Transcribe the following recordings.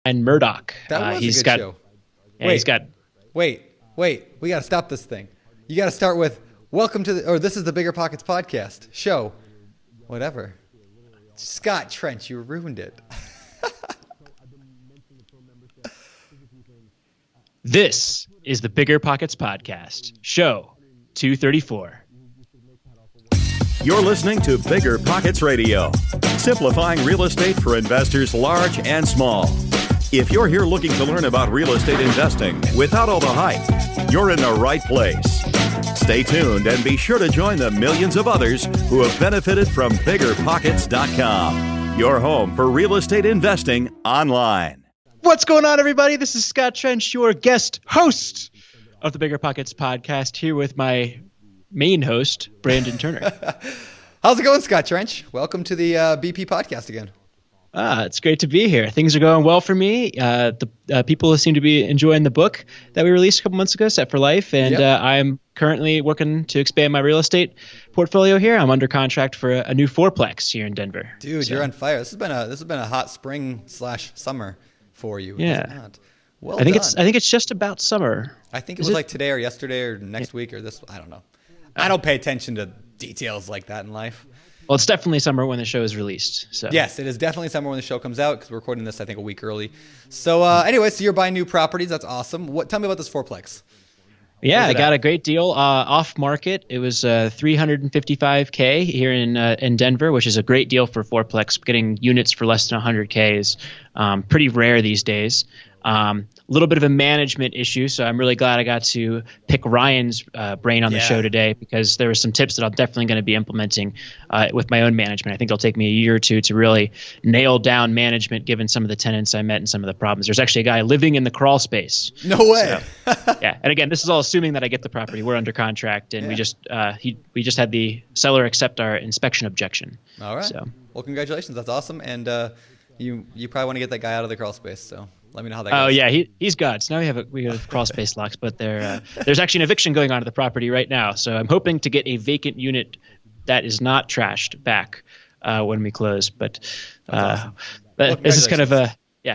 Ryan Murdock. That was a good show. Yeah, Wait. We got to stop this thing. You got to start with welcome to this is the BiggerPockets podcast show. Whatever. Scott Trench, you ruined it. This is the BiggerPockets podcast, show 234. You're listening to BiggerPockets Radio, simplifying real estate for investors large and small. If you're here looking to learn about real estate investing without all the hype, you're in the right place. Stay tuned and be sure to join the millions of others who have benefited from BiggerPockets.com, your home for real estate investing online. What's going on, everybody? This is Scott Trench, your guest host of the BiggerPockets podcast, here with my main host, Brandon Turner. How's it going, Scott Trench? Welcome to the BP podcast again. It's great to be here. Things are going well for me. The people seem to be enjoying the book that we released a couple months ago, Set for Life, and I'm currently working to expand my real estate portfolio here. I'm under contract for a new fourplex here in Denver. Dude, you're on fire. This has been a hot spring/summer for you. Yeah. Well, I think it's just about summer. I think it was like today or yesterday or next week or this. I don't know. I don't pay attention to details like that in life. Well, it's definitely summer when the show is released. So. Yes, it is definitely summer when the show comes out because we're recording this, I think, a week early. So anyway, so you're buying new properties. That's awesome. Tell me about this fourplex. Yeah, I got a great deal off market. It was $355K here in Denver, which is a great deal for fourplex. Getting units for less than $100K is pretty rare these days. A little bit of a management issue, so I'm really glad I got to pick Ryan's brain on the show today, because there were some tips that I'm definitely going to be implementing with my own management. I think it'll take me a year or two to really nail down management, given some of the tenants I met and some of the problems. There's actually a guy living in the crawl space. No way. So, yeah, and again, this is all assuming that I get the property. We're under contract, and we just had the seller accept our inspection objection. All right. So. Well, congratulations. That's awesome, and you probably want to get that guy out of the crawl space. So. Let me know how that goes. Oh yeah, he's got. So now we have crawl space locks, but there's actually an eviction going on at the property right now. So I'm hoping to get a vacant unit that is not trashed back when we close. But awesome. This is kind of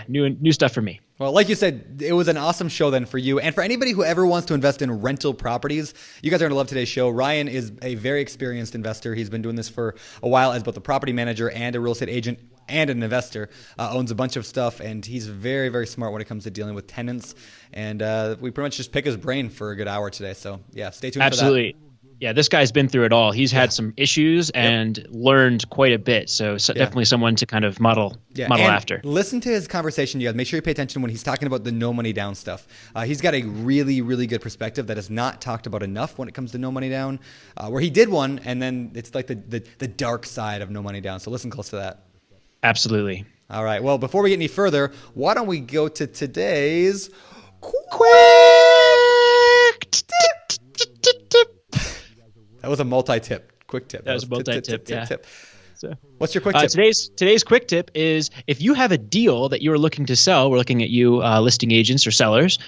new stuff for me. Well, like you said, it was an awesome show then for you. And for anybody who ever wants to invest in rental properties, you guys are going to love today's show. Ryan is a very experienced investor. He's been doing this for a while as both a property manager and a real estate agent and an investor, owns a bunch of stuff, and he's very, very smart when it comes to dealing with tenants. And we pretty much just pick his brain for a good hour today. So, yeah, stay tuned for that. Absolutely. Yeah, this guy's been through it all. He's had some issues and learned quite a bit. So definitely someone to kind of model after. Listen to his conversation, you guys. Make sure you pay attention when he's talking about the no money down stuff. He's got a really, really good perspective that is not talked about enough when it comes to no money down, where he did one, and then it's like the dark side of no money down. So listen close to that. Absolutely. All right. Well, before we get any further, why don't we go to today's quick tip? That was a multi-tip. Quick tip. That was a multi-tip, yeah. So, what's your quick tip? Today's quick tip is, if you have a deal that you're looking to sell, we're looking at you listing agents or sellers,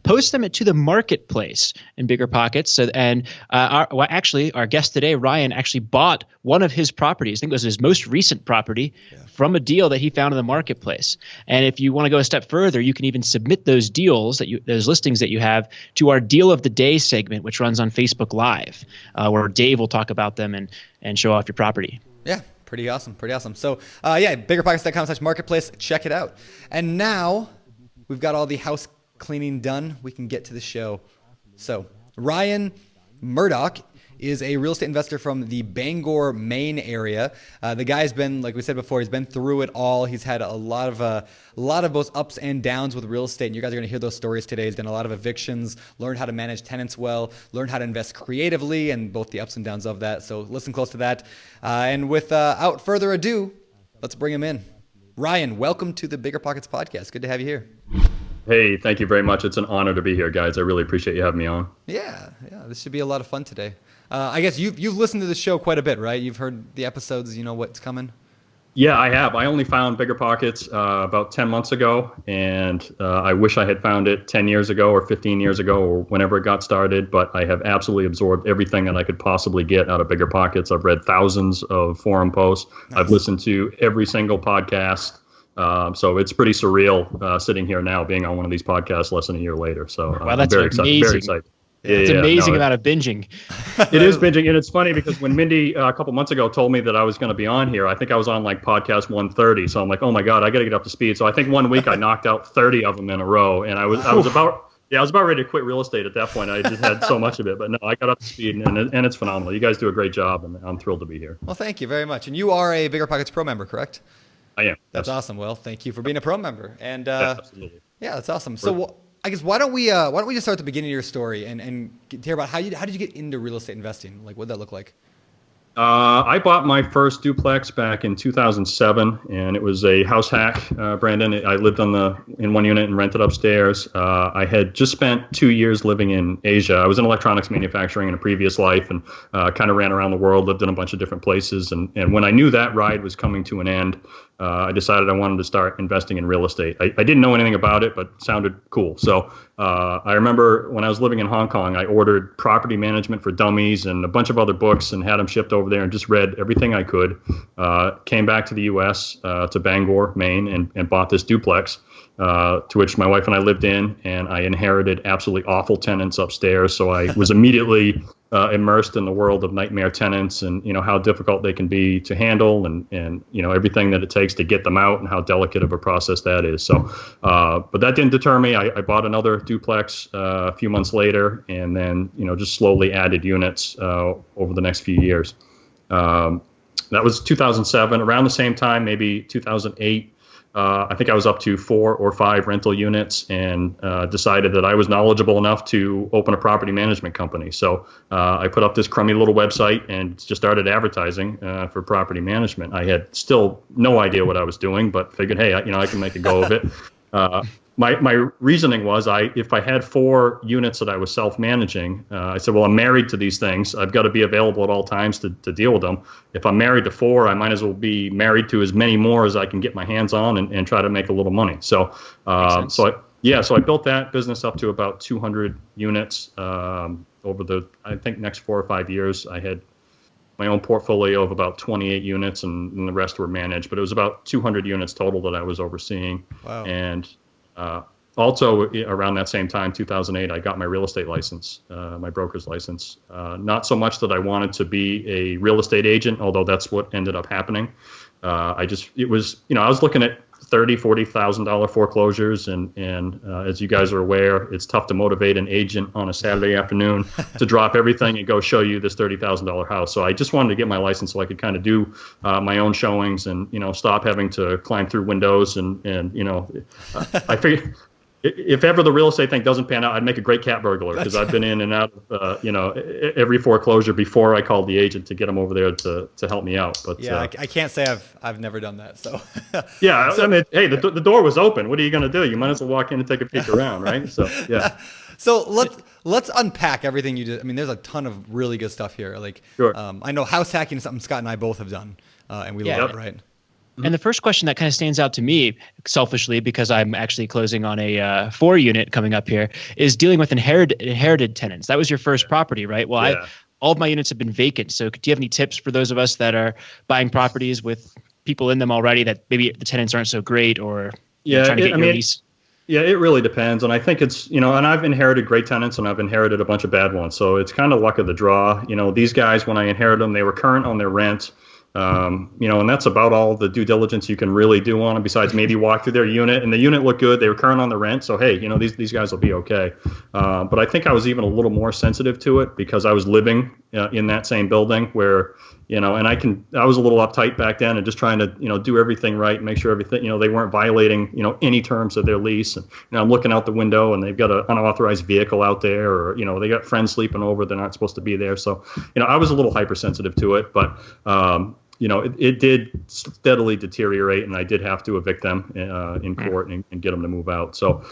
post them to the marketplace in BiggerPockets. So, and our guest today, Ryan, actually bought one of his properties. I think it was his most recent property from a deal that he found in the marketplace. And if you want to go a step further, you can even submit those deals those listings that you have to our Deal of the Day segment, which runs on Facebook Live, where Dave will talk about them and show off your property. Yeah, pretty awesome. So, BiggerPockets.com/marketplace. Check it out. And now we've got all the house cleaning done. We can get to the show. So, Ryan Murdock is a real estate investor from the Bangor, Maine area. The guy's been, like we said before, he's been through it all. He's had a lot of both ups and downs with real estate, and you guys are going to hear those stories today. He's done a lot of evictions, learned how to manage tenants well, learned how to invest creatively, and both the ups and downs of that. So listen close to that. And without further ado, let's bring him in. Ryan, welcome to the BiggerPockets podcast. Good to have you here. Hey, thank you very much. It's an honor to be here, guys. I really appreciate you having me on. Yeah, this should be a lot of fun today. I guess you've listened to the show quite a bit, right? You've heard the episodes. You know what's coming. Yeah, I have. I only found BiggerPockets about 10 months ago, and I wish I had found it 10 years ago or 15 years ago or whenever it got started, but I have absolutely absorbed everything that I could possibly get out of BiggerPockets. I've read thousands of forum posts. Nice. I've listened to every single podcast So it's pretty surreal sitting here now, being on one of these podcasts less than a year later. So wow, that's very amazing. excited. Very excited. It's amazing amount of binging. It is binging, and it's funny because when Mindy a couple months ago told me that I was going to be on here, I think I was on like podcast 130. So I'm like, oh my god, I got to get up to speed. So I think one week I knocked out 30 of them in a row, and I was about ready to quit real estate at that point. I just had so much of it, but no, I got up to speed, and it's phenomenal. You guys do a great job, and I'm thrilled to be here. Well, thank you very much. And you are a BiggerPockets Pro member, correct? I am. That's awesome. Well, thank you for being a Pro member. And absolutely. Yeah, that's awesome. So I guess why don't we just start at the beginning of your story and hear about how did you get into real estate investing? Like, what did that look like? I bought my first duplex back in 2007, and it was a house hack, Brandon. I lived in one unit and rented upstairs. I had just spent 2 years living in Asia. I was in electronics manufacturing in a previous life, and kind of ran around the world, lived in a bunch of different places. And when I knew that ride was coming to an end, I decided I wanted to start investing in real estate. I didn't know anything about it, but it sounded cool. So I remember when I was living in Hong Kong, I ordered Property Management for Dummies and a bunch of other books and had them shipped over there and just read everything I could. Came back to the U.S., to Bangor, Maine, and bought this duplex, to which my wife and I lived in, and I inherited absolutely awful tenants upstairs. So I was immediately immersed in the world of nightmare tenants and, how difficult they can be to handle and everything that it takes to get them out and how delicate of a process that is. So, but that didn't deter me. I bought another duplex a few months later, and then, just slowly added units over the next few years. That was 2007. Around the same time, maybe 2008, I think I was up to 4 or 5 rental units, and decided that I was knowledgeable enough to open a property management company. So I put up this crummy little website and just started advertising for property management. I had still no idea what I was doing, but figured, hey, I can make a go of it. My reasoning was if I had 4 units that I was self-managing, I said, well, I'm married to these things. I've got to be available at all times to deal with them. If I'm married to 4, I might as well be married to as many more as I can get my hands on and try to make a little money. So, so I built that business up to about 200 units over the, I think, next 4 or 5 years. I had my own portfolio of about 28 units, and the rest were managed. But it was about 200 units total that I was overseeing. Wow. And also around that same time, 2008, I got my real estate license, my broker's license. Not so much that I wanted to be a real estate agent, although that's what ended up happening. I was looking at $30,000-$40,000 foreclosures, and as you guys are aware, it's tough to motivate an agent on a Saturday afternoon to drop everything and go show you this $30,000 house. So I just wanted to get my license so I could kind of do my own showings and stop having to climb through windows and I figured if ever the real estate thing doesn't pan out, I'd make a great cat burglar, because I've been in and out of every foreclosure before I called the agent to get him over there to help me out. But yeah, I can't say I've never done that. So yeah, I mean, hey, the door was open. What are you going to do? You might as well walk in and take a peek around, right? So yeah. So let's unpack everything you did. I mean, there's a ton of really good stuff here. Like, sure. I know house hacking is something Scott and I both have done, and we love it, right? And the first question that kind of stands out to me, selfishly, because I'm actually closing on a 4 unit coming up here, is dealing with inherited tenants. That was your first property, right? Well, yeah. All of my units have been vacant. So do you have any tips for those of us that are buying properties with people in them already that maybe the tenants aren't so great, or trying to get your lease? Yeah, it really depends. And I think it's, and I've inherited great tenants and I've inherited a bunch of bad ones. So it's kind of luck of the draw. These guys, when I inherited them, they were current on their rent. And that's about all the due diligence you can really do on them, besides maybe walk through their unit, and the unit looked good. They were current on the rent. So, hey, these guys will be okay. But I think I was even a little more sensitive to it because I was living in that same building where, and I was a little uptight back then and just trying to, do everything right and make sure everything, they weren't violating, any terms of their lease. And, I'm looking out the window and they've got an unauthorized vehicle out there, or, they got friends sleeping over. They're not supposed to be there. So, I was a little hypersensitive to it, but, it did steadily deteriorate, and I did have to evict them in court and get them to move out. So,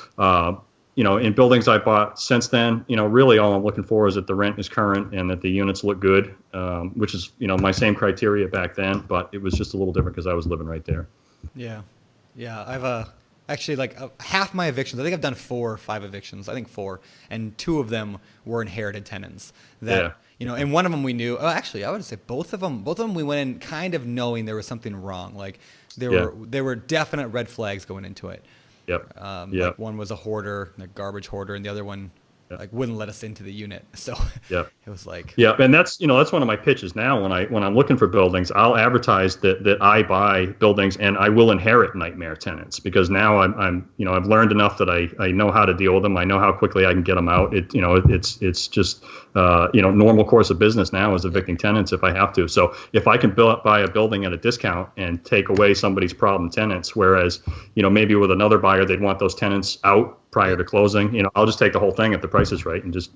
in buildings I bought since then, really all I'm looking for is that the rent is current and that the units look good, which is, my same criteria back then, but it was just a little different because I was living right there. Yeah. Yeah. Actually, like half my evictions, I think I've done 4 or 5 evictions. I think 4, and 2 of them were inherited tenants. That and one of them we knew. Oh, actually, I would say both of them we went in kind of knowing there was something wrong. Like there were definite red flags going into it. Yep. Like one was a hoarder, a garbage hoarder, and the other one like wouldn't let us into the unit. So it was like and that's one of my pitches now. When I'm looking for buildings, I'll advertise that I buy buildings and I will inherit nightmare tenants, because now I'm I've learned enough that I know how to deal with them. I know how quickly I can get them out. It's just normal course of business now is evicting tenants if I have to. So if I can buy a building at a discount and take away somebody's problem tenants, whereas maybe with another buyer they'd want those tenants out prior to closing, I'll just take the whole thing if the price is right, and just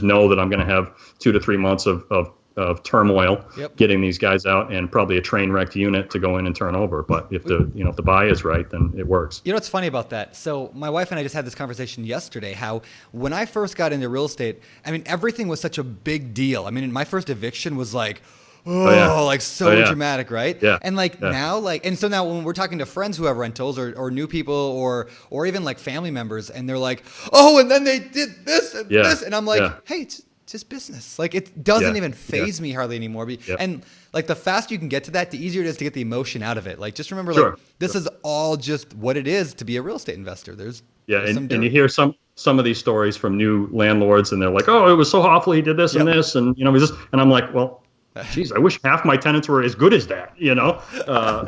know that I'm going to have 2 to 3 months of turmoil getting these guys out, and probably a train wrecked unit to go in and turn over. But if the buy is right, then it works. What's funny about that? So my wife and I just had this conversation yesterday, how when I first got into real estate, I mean, everything was such a big deal. I mean, my first eviction was like, dramatic, right? Yeah. And now, and so now when we're talking to friends who have rentals or new people or even like family members, and they're like, oh, and then they did this and this, and I'm like, hey, it's just business. Like it doesn't even faze me hardly anymore. And like the faster you can get to that, the easier it is to get the emotion out of it. Like just remember, this is all just what it is to be a real estate investor. There's and you hear some of these stories from new landlords, and they're like, oh, it was so awful, he did this and this, and and I'm like, well, geez, I wish half my tenants were as good as that,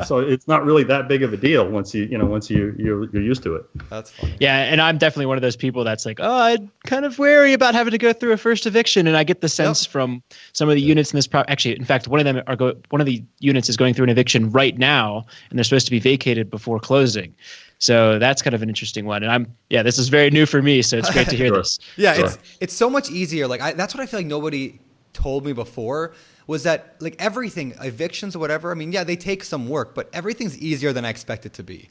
So it's not really that big of a deal once you're used to it. That's funny. Yeah, and I'm definitely one of those people that's like, oh, I'm kind of wary about having to go through a first eviction, and I get the sense from some of the units in this actually, in fact, one of the units is going through an eviction right now, and they're supposed to be vacated before closing. So that's kind of an interesting one, and this is very new for me, so it's great to hear this. Yeah, it's so much easier. Like that's what I feel like nobody told me before. Was that like everything, evictions or whatever? I mean, they take some work, but everything's easier than I expect it to be.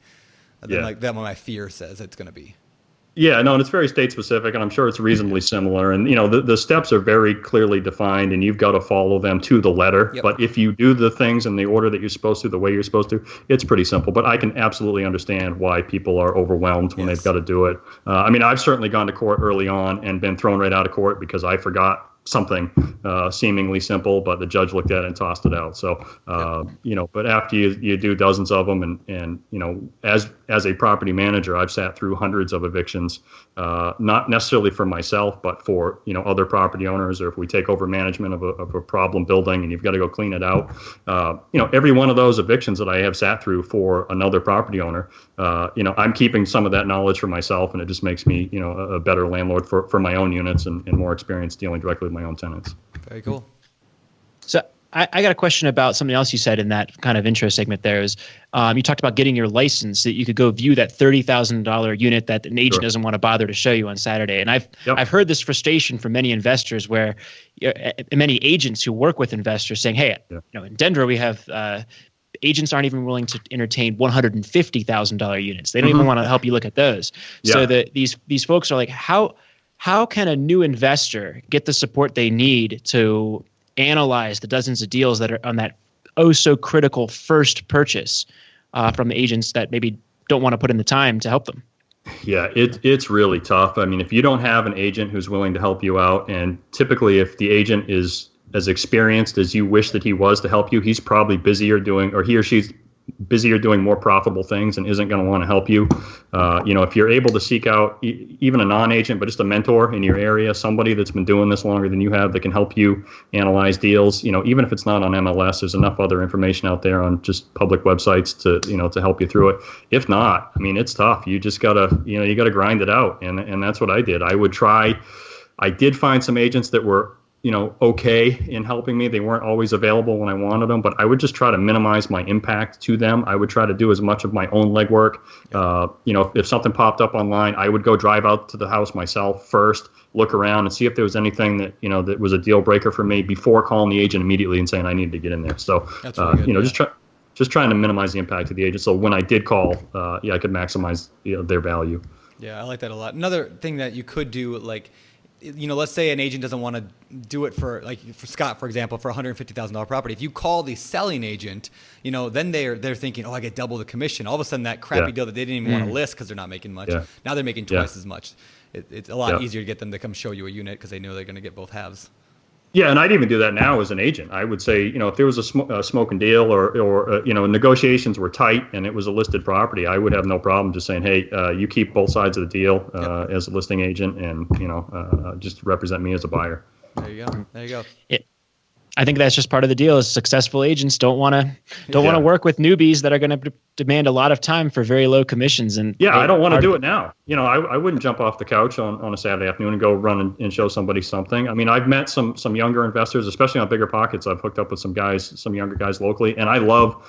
Than what my fear says it's going to be. Yeah, no, and it's very state specific, and I'm sure it's reasonably similar. And the steps are very clearly defined, and you've got to follow them to the letter. Yep. But if you do the things in the order that you're supposed to, the way you're supposed to, it's pretty simple. But I can absolutely understand why people are overwhelmed when they've got to do it. I mean, I've certainly gone to court early on and been thrown right out of court because I forgot something seemingly simple, but the judge looked at it and tossed it out. So, but after you do dozens of them, and as a property manager, I've sat through hundreds of evictions, not necessarily for myself, but for other property owners, or if we take over management of a problem building and you've got to go clean it out. Every one of those evictions that I have sat through for another property owner, I'm keeping some of that knowledge for myself, and it just makes me a better landlord for my own units and more experience dealing directly with my own tenants. Very cool. So I got a question about something else you said in that kind of intro segment there is you talked about getting your license so that you could go view that $30,000 unit that an agent doesn't want to bother to show you on Saturday. And I've heard this frustration from many investors where many agents who work with investors saying, hey, in Denver we have agents aren't even willing to entertain $150,000 units. They don't even want to help you look at those. So that these folks are like, how can a new investor get the support they need to analyze the dozens of deals that are on that so critical first purchase from agents that maybe don't want to put in the time to help them? Yeah, it's really tough. I mean, if you don't have an agent who's willing to help you out, and typically if the agent is as experienced as you wish that he was to help you, he's probably busier doing, or he or she's busier doing more profitable things and isn't going to want to help you. If you're able to seek out even a non-agent, but just a mentor in your area, somebody that's been doing this longer than you have that can help you analyze deals, even if it's not on MLS, there's enough other information out there on just public websites to help you through it. If not, I mean, it's tough. You just gotta, you gotta grind it out. And that's what I did. I did find some agents that were okay in helping me. They weren't always available when I wanted them, but I would just try to minimize my impact to them. I would try to do as much of my own legwork. If something popped up online, I would go drive out to the house myself first, look around and see if there was anything that, that was a deal breaker for me before calling the agent immediately and saying I needed to get in there. So, that's really good, just trying to minimize the impact of the agent. So when I did call, I could maximize their value. Yeah, I like that a lot. Another thing that you could do, let's say an agent doesn't want to do it for Scott, for example, for $150,000 property. If you call the selling agent, then they're thinking, oh, I get double the commission. All of a sudden, that crappy deal that they didn't even want to list because they're not making much. Yeah. Now they're making twice as much. It's a lot easier to get them to come show you a unit because they know they're going to get both halves. Yeah, and I'd even do that now as an agent. I would say, if there was a smoking deal or negotiations were tight and it was a listed property, I would have no problem just saying, hey, you keep both sides of the deal as a listing agent, and just represent me as a buyer. There you go. There you go. I think that's just part of the deal. Is successful agents don't want to work with newbies that are going to demand a lot of time for very low commissions. And I don't want to do it now. I wouldn't jump off the couch on a Saturday afternoon and go run and show somebody something. I mean, I've met some younger investors, especially on BiggerPockets. I've hooked up with some younger guys locally, and I love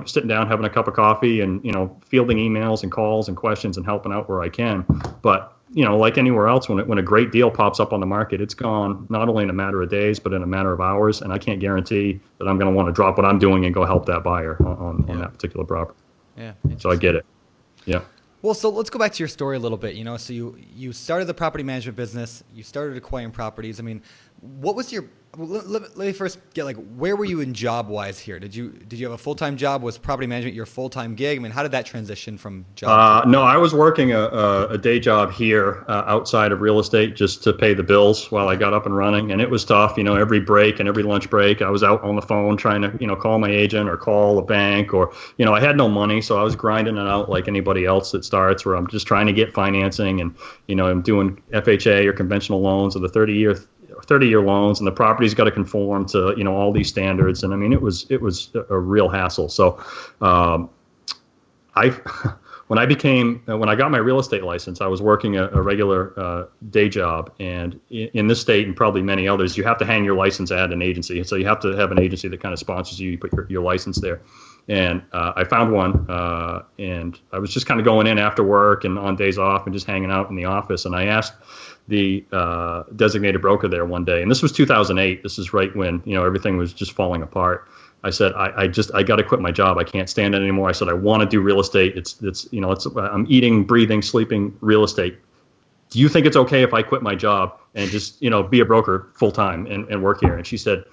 sitting down, having a cup of coffee, and fielding emails and calls and questions and helping out where I can. But like anywhere else, when a great deal pops up on the market, it's gone not only in a matter of days, but in a matter of hours. And I can't guarantee that I'm going to want to drop what I'm doing and go help that buyer on that particular property. Yeah. So I get it. Yeah. Well, so let's go back to your story a little bit. So you started the property management business. You started acquiring properties. I mean, what was your? Let me first get where were you in job wise here? Did you have a full-time job? Was property management your full-time gig? I mean, how did that transition from job? No, I was working a day job here outside of real estate just to pay the bills while I got up and running, and it was tough. Every break and every lunch break, I was out on the phone trying to call my agent or call a bank, or I had no money, so I was grinding it out like anybody else that starts, where I'm just trying to get financing, and I'm doing FHA or conventional loans or the 30-year loans, and the property's got to conform to all these standards. And I mean, it was a real hassle. So when I got my real estate license, I was working a regular day job, and in this state and probably many others, you have to hang your license at an agency. So you have to have an agency that kind of sponsors you. You put your license there. And I found one, and I was just kind of going in after work and on days off and just hanging out in the office. And I asked the designated broker there one day, and this was 2008. This is right when everything was just falling apart. I said, I got to quit my job. I can't stand it anymore. I said, I want to do real estate. I'm eating, breathing, sleeping real estate. Do you think it's okay if I quit my job and just be a broker full time and work here? And she said,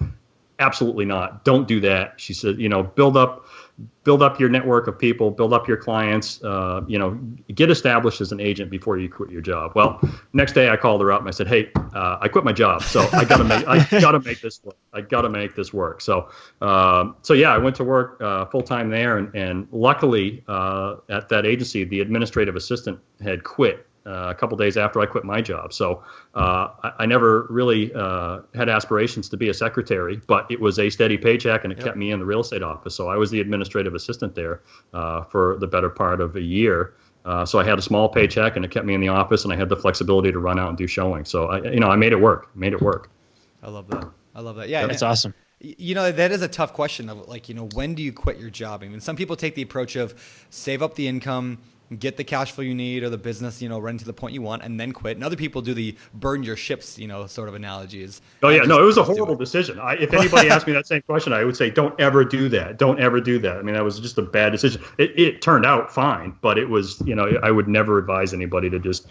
absolutely not. Don't do that. She said, build up your network of people, build up your clients, get established as an agent before you quit your job. Well, next day I called her up and I said, hey, I quit my job. So I gotta make this work. I gotta make this work. So I went to work full time there, and luckily at that agency, the administrative assistant had quit a couple days after I quit my job. So I never really had aspirations to be a secretary, but it was a steady paycheck, and it kept me in the real estate office. So I was the administrative assistant there for the better part of a year. So I had a small paycheck, and it kept me in the office, and I had the flexibility to run out and do showing. So I made it work. I love that. Yeah, that's awesome. That is a tough question of when do you quit your job? I mean, some people take the approach of save up the income, get the cash flow you need or the business, run to the point you want, and then quit. And other people do the burn your ships, sort of analogies. Oh yeah, no, it was a horrible decision. If anybody asked me that same question, I would say, don't ever do that. Don't ever do that. I mean, that was just a bad decision. It turned out fine, but it was, I would never advise anybody to just,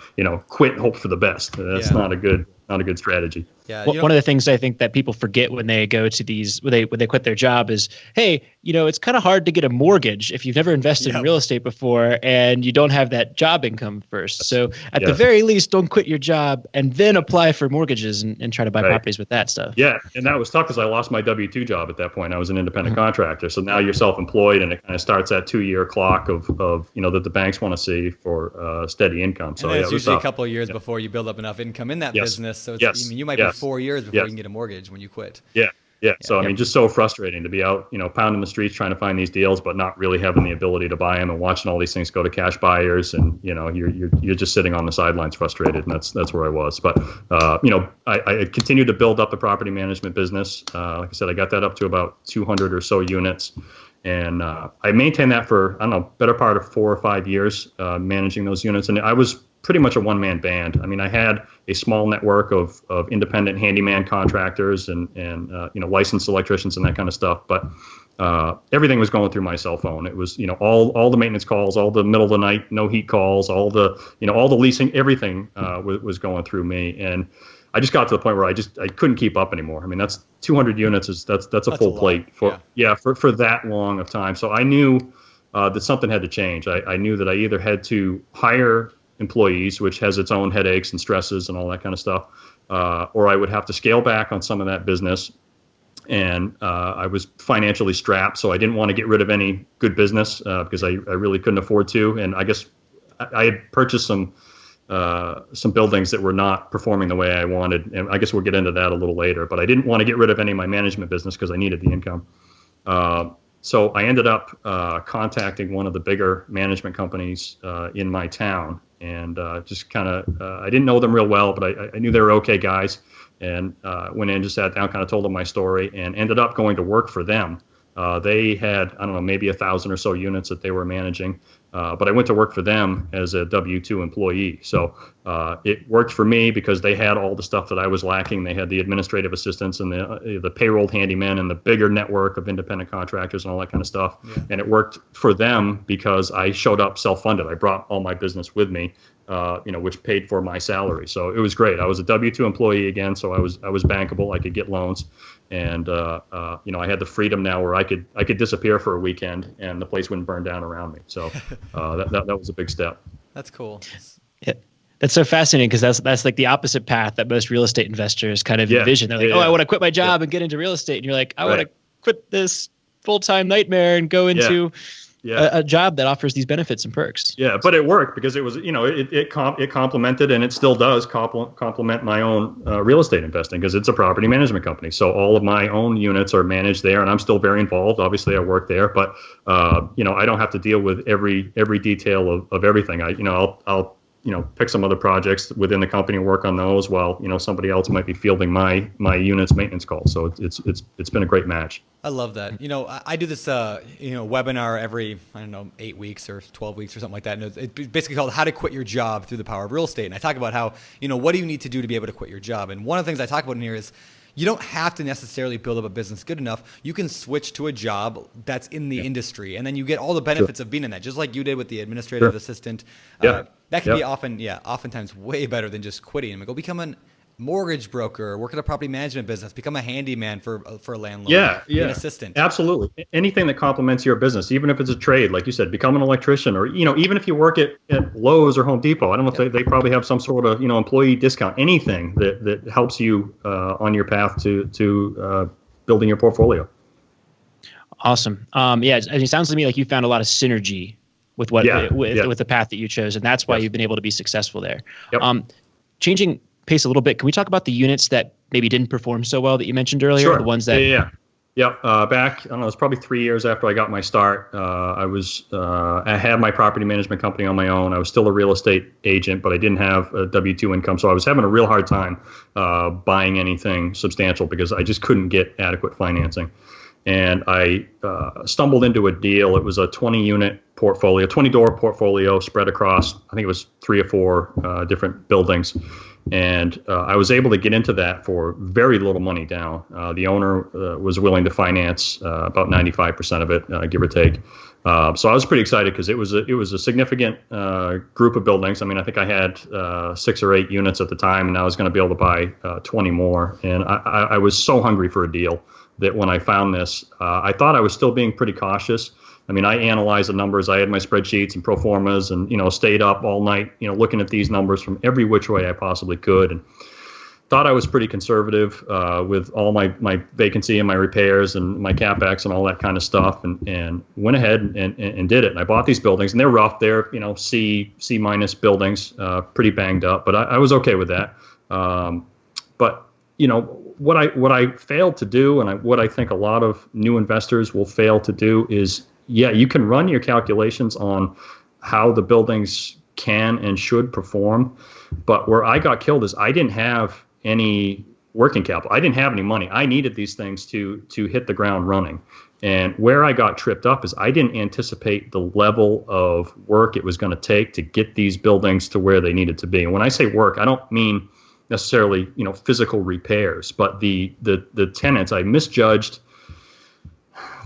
quit and hope for the best. That's not a good strategy. Yeah. One of the things I think that people forget when they go to these, when they quit their job is, hey, it's kind of hard to get a mortgage if you've never invested in real estate before and you don't have that job income first. So at the very least, don't quit your job and then apply for mortgages and try to buy properties with that stuff. Yeah, and that was tough because I lost my W-2 job at that point. I was an independent contractor. So now you're self-employed, and it kind of starts that 2-year clock of that the banks want to see for steady income. So it's usually a couple of years before you build up enough income in that business. So it's, you might be 4 years before you can get a mortgage when you quit. Yeah. So, I mean, just so frustrating to be out, pounding the streets trying to find these deals, but not really having the ability to buy them, and watching all these things go to cash buyers, and, you're just sitting on the sidelines frustrated. And that's where I was. But, I continued to build up the property management business. Like I said, I got that up to about 200 or so units. And I maintained that for, better part of 4 or 5 years, managing those units. And I was pretty much a one-man band. I mean, I had a small network of independent handyman contractors and licensed electricians and that kind of stuff. But everything was going through my cell phone. It was, all the maintenance calls, all the middle of the night, no heat calls, all the leasing, everything was going through me. And I just got to the point where I couldn't keep up anymore. I mean, that's 200 units that's a full plate for that long of time. So I knew that something had to change. I knew that I either had to hire employees, which has its own headaches and stresses and all that kind of stuff, or I would have to scale back on some of that business. And I was financially strapped, so I didn't want to get rid of any good business because I really couldn't afford to. And I guess I had purchased some buildings that were not performing the way I wanted. And I guess we'll get into that a little later. But I didn't want to get rid of any of my management business because I needed the income. So I ended up contacting one of the bigger management companies in my town. And just kind of, I didn't know them real well, but I knew they were okay guys. And went in, just sat down, kind of told them my story, and ended up going to work for them. They had, I don't know, maybe 1,000 or so units that they were managing. But I went to work for them as a W-2 employee. So it worked for me because they had all the stuff that I was lacking. They had the administrative assistants and the payroll handymen and the bigger network of independent contractors and all that kind of stuff. Yeah. And it worked for them because I showed up self-funded. I brought all my business with me, which paid for my salary. So it was great. I was a W-2 employee again, so I was bankable. I could get loans. And I had the freedom now where I could disappear for a weekend and the place wouldn't burn down around me. So that was a big step. That's cool. Yeah. That's so fascinating because that's like the opposite path that most real estate investors kind of envision. They're like, I want to quit my job and get into real estate. And you're like, I want to quit this full-time nightmare and go into a job that offers these benefits and perks. Yeah, but it worked because it was, it complemented, and it still does complement my own real estate investing because it's a property management company. So all of my own units are managed there, and I'm still very involved. Obviously, I work there, but I don't have to deal with every detail of everything. I'll pick some other projects within the company and work on those while, somebody else might be fielding my unit's maintenance calls. So it's been a great match. I love that. I do this, webinar every, 8 weeks or 12 weeks or something like that. And it's basically called How to Quit Your Job Through the Power of Real Estate. And I talk about how, what do you need to do to be able to quit your job? And one of the things I talk about in here is you don't have to necessarily build up a business good enough. You can switch to a job that's in the industry, and then you get all the benefits of being in that, just like you did with the administrative assistant. That can be oftentimes way better than just quitting. Go become a mortgage broker, work at a property management business, become a handyman for a landlord, be an assistant. Absolutely. Anything that complements your business, even if it's a trade, like you said, become an electrician, or, even if you work at Lowe's or Home Depot. I don't know if they probably have some sort of, employee discount, anything that helps you on your path to building your portfolio. Awesome. It sounds to me like you found a lot of synergy with with the path that you chose, and that's why you've been able to be successful there. Yep. Changing pace a little bit, can we talk about the units that maybe didn't perform so well that you mentioned earlier? Sure. The ones that back, I don't know, it was probably 3 years after I got my start. I had my property management company on my own. I was still a real estate agent, but I didn't have a W-2 income, so I was having a real hard time buying anything substantial because I just couldn't get adequate financing. And I stumbled into a deal. It was a 20-unit portfolio, 20-door portfolio spread across, I think it was 3 or 4 different buildings. And I was able to get into that for very little money down. The owner was willing to finance about 95% of it, give or take. So I was pretty excited because it was a significant group of buildings. I mean, I think I had 6 or 8 units at the time, and I was going to be able to buy 20 more. And I was so hungry for a deal that when I found this, I thought I was still being pretty cautious. I mean, I analyzed the numbers. I had my spreadsheets and pro formas and, stayed up all night, looking at these numbers from every which way I possibly could, and thought I was pretty conservative with all my vacancy and my repairs and my CapEx and all that kind of stuff, and went ahead and did it. And I bought these buildings, and they're rough. They're, C minus buildings, pretty banged up, but I was okay with that. But, what I failed to do, and what I think a lot of new investors will fail to do is, you can run your calculations on how the buildings can and should perform. But where I got killed is I didn't have any working capital. I didn't have any money. I needed these things to hit the ground running. And where I got tripped up is I didn't anticipate the level of work it was going to take to get these buildings to where they needed to be. And when I say work, I don't mean necessarily, physical repairs, but the tenants, I misjudged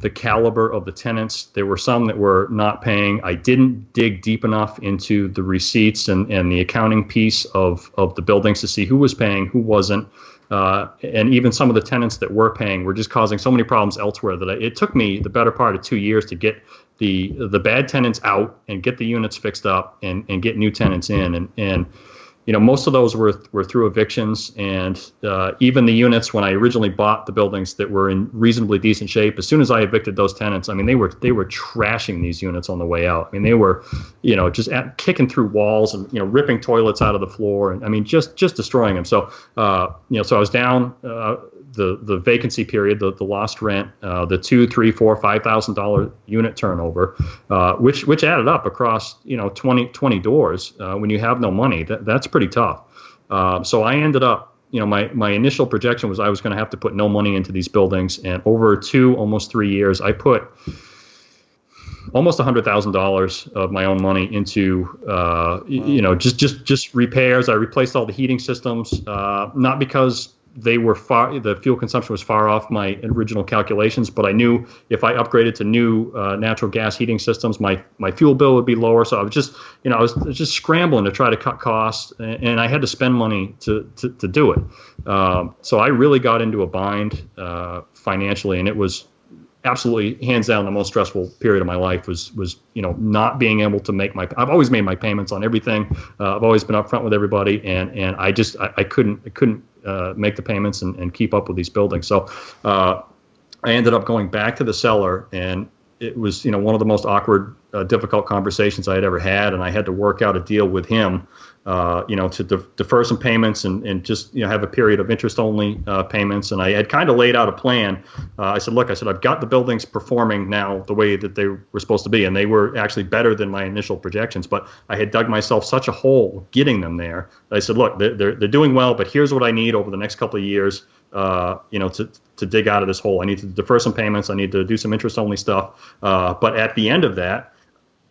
the caliber of the tenants. There were some that were not paying. I didn't dig deep enough into the receipts and the accounting piece of the buildings to see who was paying, who wasn't. And even some of the tenants that were paying were just causing so many problems elsewhere that it took me the better part of 2 years to get the bad tenants out and get the units fixed up and get new tenants in. And most of those were through evictions, and even the units when I originally bought the buildings that were in reasonably decent shape, as soon as I evicted those tenants, I mean, they were trashing these units on the way out. I mean, they were, just kicking through walls and, ripping toilets out of the floor. And I mean, just destroying them. So, so I was down the vacancy period, the lost rent, the $2,000, $3,000, $4,000, $5,000 unit turnover, which added up across 20 doors. When you have no money, that's pretty tough. So I ended up, my initial projection was I was going to have to put no money into these buildings, and over almost 3 years, I put almost $100,000 of my own money into, just repairs. I replaced all the heating systems, not because the fuel consumption was far off my original calculations, but I knew if I upgraded to new natural gas heating systems, my fuel bill would be lower. So I was just scrambling to try to cut costs, and I had to spend money to do it. So I really got into a bind financially, and it was absolutely hands down the most stressful period of my life was not being able to make I've always made my payments on everything. I've always been upfront with everybody, and I couldn't make the payments and keep up with these buildings. So I ended up going back to the seller, and it was one of the most awkward, difficult conversations I had ever had, and I had to work out a deal with him, to defer some payments and just have a period of interest-only payments. And I had kind of laid out a plan. I said, I've got the buildings performing now the way that they were supposed to be, and they were actually better than my initial projections. But I had dug myself such a hole getting them there. I said, look, they're doing well, but here's what I need over the next couple of years. To dig out of this hole. I need to defer some payments. I need to do some interest-only stuff. But at the end of that,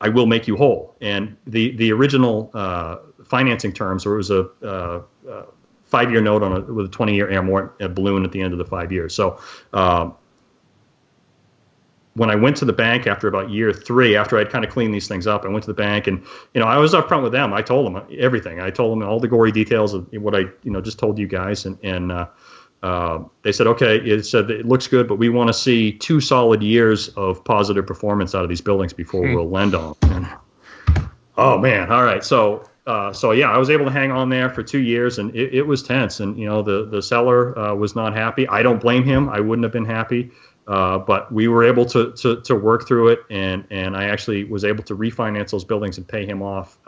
I will make you whole. And the original financing terms, or it was a 5-year note with a 20-year amort balloon at the end of the 5 years. So when I went to the bank after about year 3, after I'd kind of cleaned these things up, I went to the bank, and I was upfront with them. I told them everything. I told them all the gory details of what I just told you guys, and they said, okay, it looks good, but we want to see 2 solid years of positive performance out of these buildings before we'll lend on them. And, oh man, all right. So yeah, I was able to hang on there for 2 years, and it was tense. And the seller was not happy. I don't blame him. I wouldn't have been happy. But we were able to work through it, and I actually was able to refinance those buildings and pay him off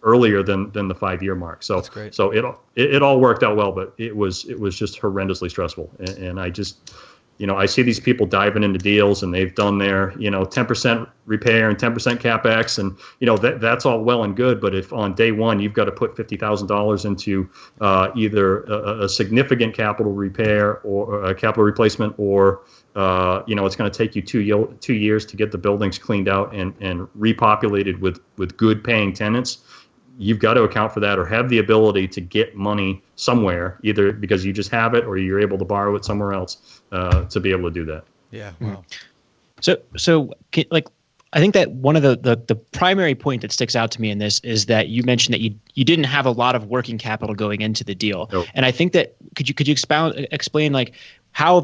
earlier than the 5-year mark. So that's great. So it all worked out well, but it was just horrendously stressful. And I just I see these people diving into deals, and they've done their 10% repair and 10% capex, and that's all well and good. But if on day one you've got to put $50,000 into either a significant capital repair or a capital replacement, or it's going to take you 2 years to get the buildings cleaned out and repopulated with good paying tenants, you've got to account for that, or have the ability to get money somewhere, either because you just have it or you're able to borrow it somewhere else to be able to do that. Yeah. Wow. So I think that one of the primary point that sticks out to me in this is that you mentioned that you didn't have a lot of working capital going into the deal. Nope. And I think that could you explain how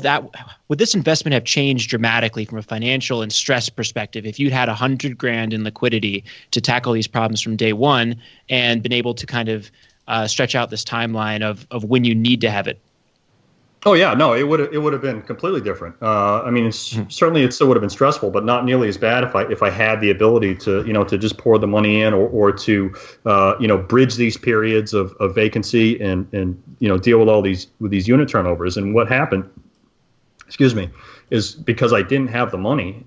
would this investment have changed dramatically from a financial and stress perspective if you'd had $100,000 in liquidity to tackle these problems from day one and been able to kind of stretch out this timeline of when you need to have it? Oh yeah, no, it would have been completely different. I mean, certainly it still would have been stressful, but not nearly as bad if I had the ability to to just pour the money in, or to bridge these periods of vacancy and deal with these unit turnovers. And what happened, is because I didn't have the money,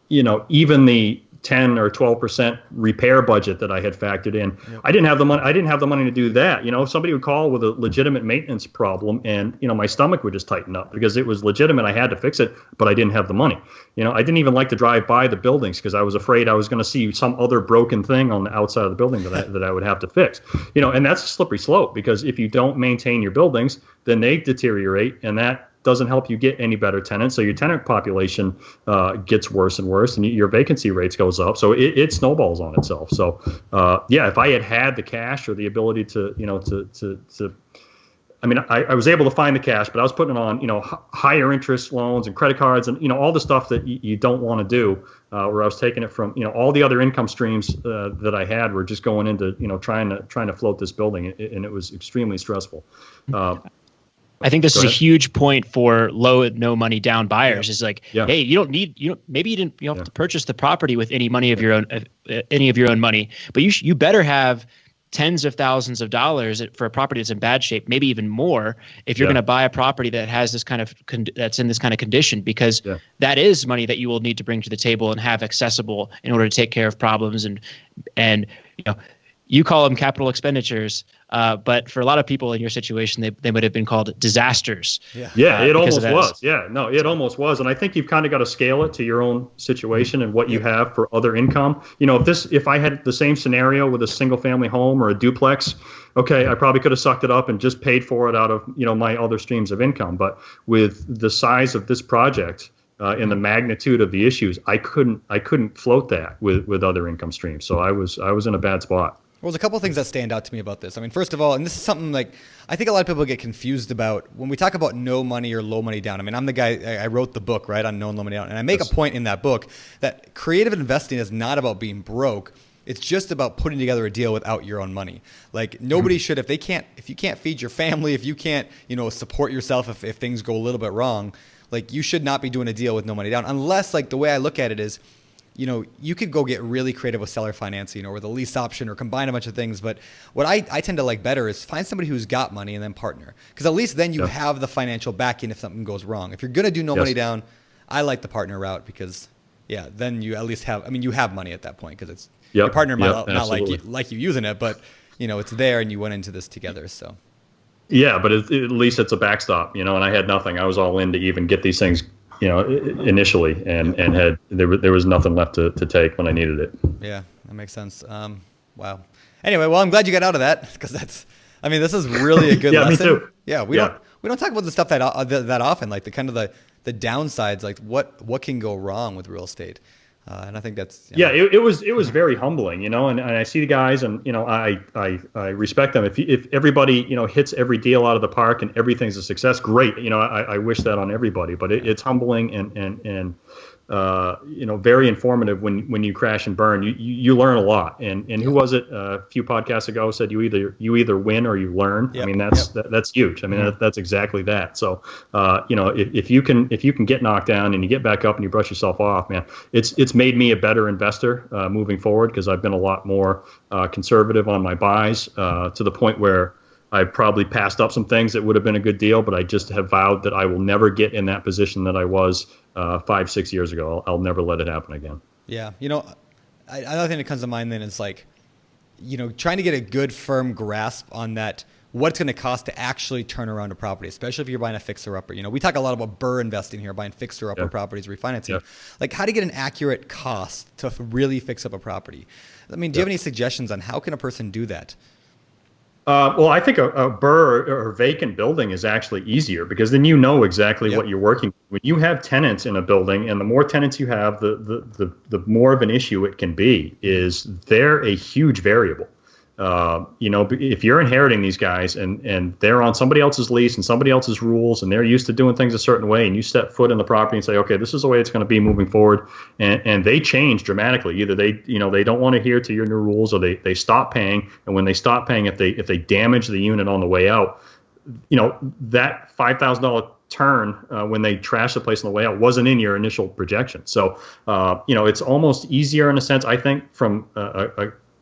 even the 10 or 12% repair budget that I had factored in. Yep. I didn't have the money to do that. If somebody would call with a legitimate maintenance problem, and my stomach would just tighten up because it was legitimate. I had to fix it, but I didn't have the money. I didn't even like to drive by the buildings because I was afraid I was going to see some other broken thing on the outside of the building that I would have to fix. And that's a slippery slope, because if you don't maintain your buildings, then they deteriorate, and that doesn't help you get any better tenants. So your tenant population gets worse and worse, and your vacancy rates goes up. So it snowballs on itself. So if I had the cash or the ability to, I mean, I was able to find the cash, but I was putting it on, higher interest loans and credit cards and, all the stuff that you don't want to do, where I was taking it from, all the other income streams that I had were just going into, trying to float this building. And it was extremely stressful. I think this is a huge point for no money down buyers. Is like, hey, maybe you don't have to purchase the property with any money of your own money, but you better have tens of thousands of dollars for a property that's in bad shape, maybe even more, if you're going to buy a property that has this kind of that's in this kind of condition, because that is money that you will need to bring to the table and have accessible in order to take care of problems. And you call them capital expenditures, but for a lot of people in your situation, they would have been called disasters. It almost was. It almost was. And I think you've kind of got to scale it to your own situation and what you have for other income. If I had the same scenario with a single family home or a duplex, okay, I probably could have sucked it up and just paid for it out of, my other streams of income. But with the size of this project, and the magnitude of the issues, I couldn't float that with other income streams. So I was in a bad spot. Well, there's a couple of things that stand out to me about this. I mean, first of all, and this is something like I think a lot of people get confused about when we talk about no money or low money down. I mean, I'm the guy, I wrote the book, right, on no and low money down. And I make a point in that book that creative investing is not about being broke. It's just about putting together a deal without your own money. Like nobody should, if you can't feed your family, if you can't, support yourself, if things go a little bit wrong, like you should not be doing a deal with no money down, unless like the way I look at it is, you could go get really creative with seller financing or with a lease option or combine a bunch of things. But what I tend to like better is find somebody who's got money and then partner. Because at least then you have the financial backing if something goes wrong. If you're going to do no money down, I like the partner route because, then you at least have, you have money at that point because it's your partner might not like you using it, but, it's there and you went into this together. So. Yeah, but at least it's a backstop, and I had nothing. I was all in to even get these things initially, and there was nothing left to take when I needed it. Yeah, that makes sense. Wow. Anyway, well, I'm glad you got out of that because this is really a good lesson. Me too. Yeah, we don't talk about the stuff that often, like the kind of the downsides, like what can go wrong with real estate. And I think that's it was very humbling, and I see the guys, and I respect them. If everybody hits every deal out of the park and everything's a success, great. I wish that on everybody, but it's humbling and very informative when you crash and burn. You learn a lot. And who was it a few podcasts ago said you either win or you learn. Yep. I mean that's huge. I mean that's exactly that. So if you can get knocked down and you get back up and you brush yourself off, man, it's made me a better investor moving forward because I've been a lot more conservative on my buys to the point where I probably passed up some things that would have been a good deal, but I just have vowed that I will never get in that position that I was 5-6 years ago. I'll never let it happen again. Yeah. Another thing that comes to mind then is like, trying to get a good firm grasp on that, what it's going to cost to actually turn around a property, especially if you're buying a fixer-upper. We talk a lot about BRRRR investing here, buying fixer-upper properties, refinancing. Yeah. Like how to get an accurate cost to really fix up a property. I mean, do you have any suggestions on how can a person do that? Well, I think a BRRRR or vacant building is actually easier because then exactly what you're working with. When you have tenants in a building, and the more tenants you have, the more of an issue it can be. Is they're a huge variable. If you're inheriting these guys and they're on somebody else's lease and somebody else's rules and they're used to doing things a certain way, and you step foot in the property and say, okay, this is the way it's going to be moving forward, and they change dramatically. Either they don't want to adhere to your new rules, or they stop paying. And when they stop paying, if they damage the unit on the way out, that $5,000 turn when they trash the place on the way out wasn't in your initial projection. So it's almost easier in a sense, I think, from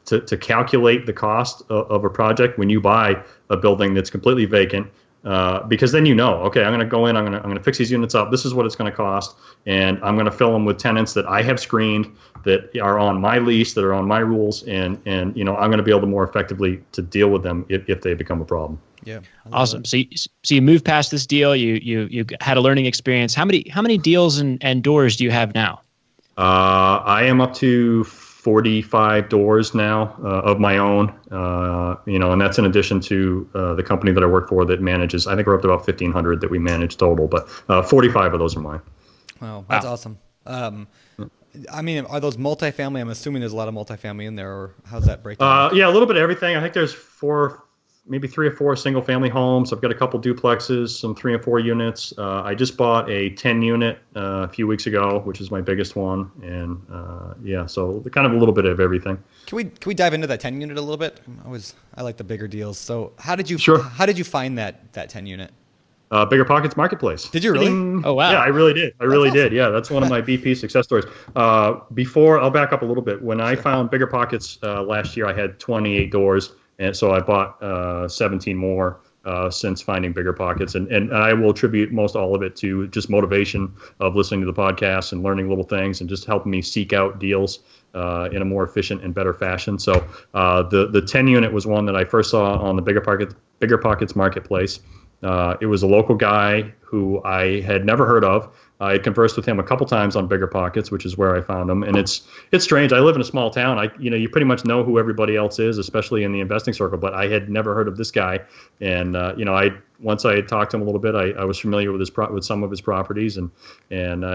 to calculate the cost of a project when you buy a building that's completely vacant, because then okay, I'm going to go in, I'm going to fix these units up. This is what it's going to cost, and I'm going to fill them with tenants that I have screened, that are on my lease, that are on my rules, and I'm going to be able to more effectively to deal with them if they become a problem. Yeah, awesome. So you moved past this deal. You had a learning experience. How many deals and doors do you have now? I am up to 45 doors now of my own, and that's in addition to the company that I work for that manages. I think we're up to about 1,500 that we manage total, but 45 of those are mine. Wow, that's awesome. I mean, are those multifamily? I'm assuming there's a lot of multifamily in there, or how's that breakdown? Yeah, a little bit of everything. I think there's maybe 3 or 4 single family homes. I've got a couple duplexes, some 3 and 4 units. I just bought a 10 unit a few weeks ago, which is my biggest one. And so kind of a little bit of everything. Can we dive into that 10 unit a little bit? I like the bigger deals. So how did you find that 10 unit? BiggerPockets Marketplace. Did you really? Oh, wow. Yeah, I really did. Did. Yeah, that's one of my BP success stories. I'll back up a little bit. When I found BiggerPockets last year, I had 28 doors. And so I bought 17 more since finding BiggerPockets. And I will attribute most all of it to just motivation of listening to the podcast and learning little things and just helping me seek out deals in a more efficient and better fashion. So the 10 unit was one that I first saw on the BiggerPockets Marketplace. It was a local guy who I had never heard of. I had conversed with him a couple times on BiggerPockets, which is where I found him. And it's strange. I live in a small town. You pretty much know who everybody else is, especially in the investing circle. But I had never heard of this guy. And once I had talked to him a little bit, I was familiar with some of his properties. And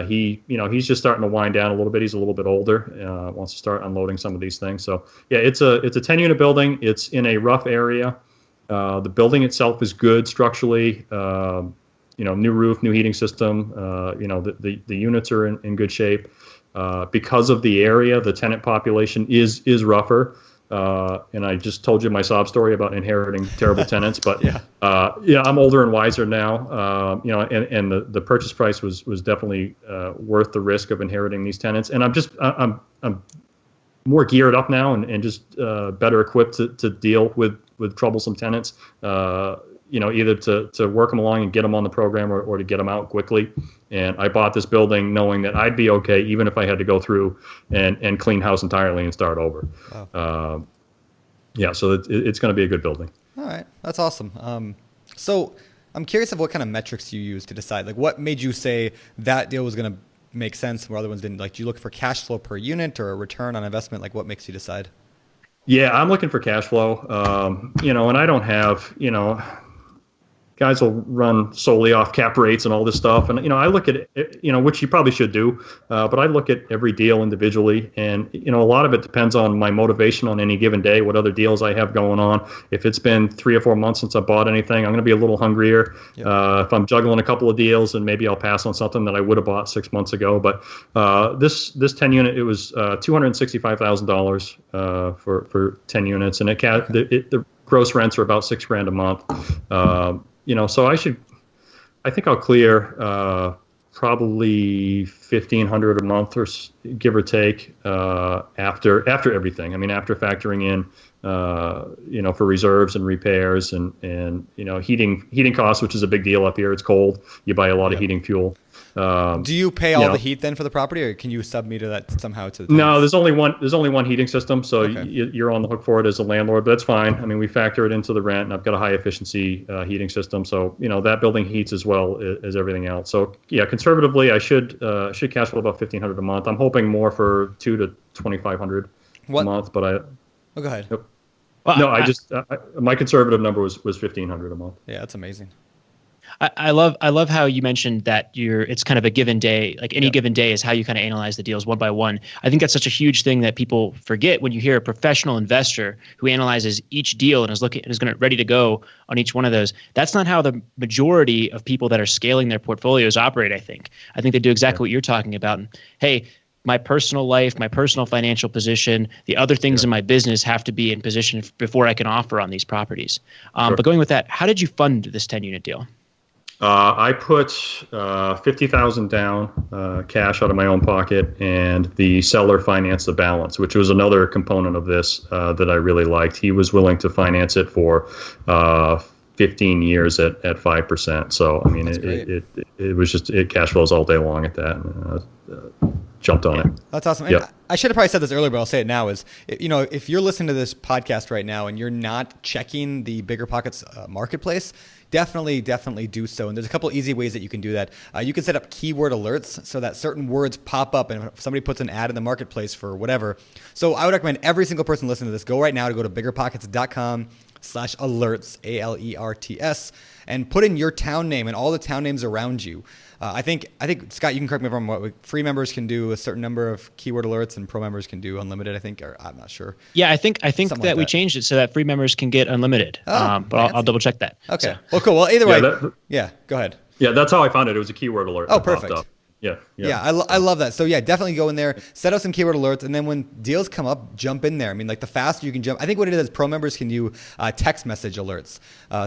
he's just starting to wind down a little bit. He's a little bit older. Wants to start unloading some of these things. So yeah, it's a 10-unit building. It's in a rough area. The building itself is good structurally. New roof, new heating system. The units are in good shape. Because of the area, the tenant population is rougher. And I just told you my sob story about inheriting terrible tenants. But I'm older and wiser now. And the purchase price was definitely worth the risk of inheriting these tenants. And I'm more geared up now and just better equipped to deal with troublesome tenants, either to work them along and get them on the program or to get them out quickly. And I bought this building knowing that I'd be okay even if I had to go through and clean house entirely and start over. Wow. So it's going to be a good building. All right. That's awesome. So I'm curious of what kind of metrics you use to decide, like what made you say that deal was going to make sense where other ones didn't? Like, do you look for cash flow per unit or a return on investment? Like, what makes you decide? Yeah, I'm looking for cash flow. And I don't have, guys will run solely off cap rates and all this stuff. And, I look at it, which you probably should do. But I look at every deal individually. And, a lot of it depends on my motivation on any given day, what other deals I have going on. If it's been 3 or 4 months since I bought anything, I'm going to be a little hungrier. Yep. If I'm juggling a couple of deals, and maybe I'll pass on something that I would have bought 6 months ago. But this 10 unit, it was $265,000 for 10 units. And the gross rents are about $6,000 a month. So I think I'll clear probably $1,500 a month or give or take after everything. I mean, after factoring in for reserves and repairs and heating costs, which is a big deal up here. It's cold. You buy a lot of heating fuel. Do you pay all the heat then for the property, or can you sub meter that somehow to the No, there's only one heating system, so you're on the hook for it as a landlord, but that's fine. I mean, we factor it into the rent, and I've got a high efficiency heating system, so that building heats as well as everything else. So yeah, conservatively, I should cash flow about $1,500 a month. I'm hoping more for $2,000 to $2,500 a month, but go ahead. Yep. Well, no, my conservative number was $1,500 a month. Yeah, that's amazing. I love how you mentioned that it's kind of a given day, like any given day is how you kind of analyze the deals one by one. I think that's such a huge thing that people forget when you hear a professional investor who analyzes each deal and is ready to go on each one of those. That's not how the majority of people that are scaling their portfolios operate. I think they do exactly what you're talking about. And, hey, my personal life, my personal financial position, the other things in my business have to be in position before I can offer on these properties. But going with that, how did you fund this 10-unit deal? I put $50,000 down cash out of my own pocket, and the seller financed the balance, which was another component of this that I really liked. He was willing to finance it for 15 years at 5%. So I mean, it was just cash flows all day long at that. jumped on it. That's awesome. Yep. And I should have probably said this earlier, but I'll say it now is, if you're listening to this podcast right now and you're not checking the BiggerPockets marketplace, definitely do so. And there's a couple easy ways that you can do that. You can set up keyword alerts so that certain words pop up and if somebody puts an ad in the marketplace for whatever. So I would recommend every single person listening to this, go right now to biggerpockets.com/alerts, ALERTS, and put in your town name and all the town names around you. I think Scott, you can correct me if I'm wrong. Free members can do a certain number of keyword alerts, and pro members can do unlimited. I think, or I'm not sure. Yeah, I think Something that like we that. changed it so that free members can get unlimited. But I'll double check that. Okay. So. Well, cool. Well, either way, Yeah, go ahead. Yeah, that's how I found it. It was a keyword alert. Oh, that popped perfect. up. Yeah. I love that. So yeah, definitely go in there, set up some keyword alerts, and then when deals come up, jump in there. I mean, like the faster you can jump. I think what it is, pro members can do text message alerts.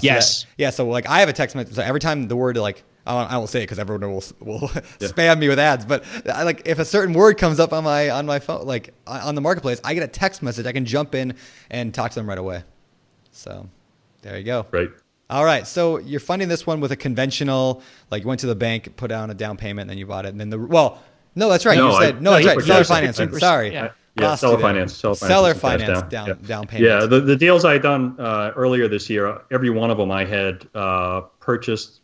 Yes. So like I have a text message. So every time the word like, I won't say it because everyone will spam me with ads. But like if a certain word comes up on my phone, like on the marketplace, I get a text message. I can jump in and talk to them right away. So there you go. Right. All right, so you're funding this one with a conventional, like you went to the bank, put down a down payment, and then you bought it, and then no, that's right. That's right. Seller financing. Sorry. Yeah. Seller finance. Seller finance down payment. Yeah, the deals I done earlier this year, every one of them I had purchased.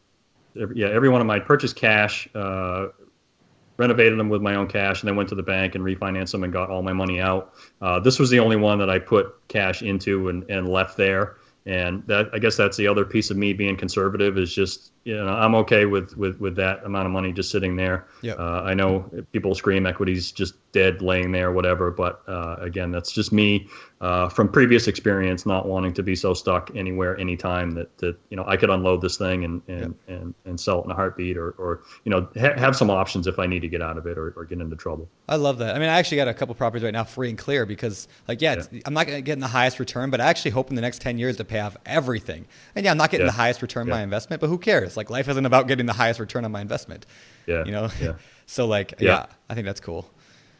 Every one of them I purchased cash, renovated them with my own cash, and then went to the bank and refinanced them and got all my money out. This was the only one that I put cash into and left there. And I guess that's the other piece of me being conservative is just, I'm okay with that amount of money just sitting there. Yep. I know people scream equity's just dead laying there, whatever. But again, that's just me from previous experience, not wanting to be so stuck anywhere, anytime that I could unload this thing and sell it in a heartbeat or have some options if I need to get out of it or get into trouble. I love that. I mean, I actually got a couple properties right now free and clear because I'm not going to get the highest return, but I actually hope in the next 10 years to pay off everything. And I'm not getting the highest return on my investment, but who cares? Like life isn't about getting the highest return on my investment. Yeah. So I think that's cool.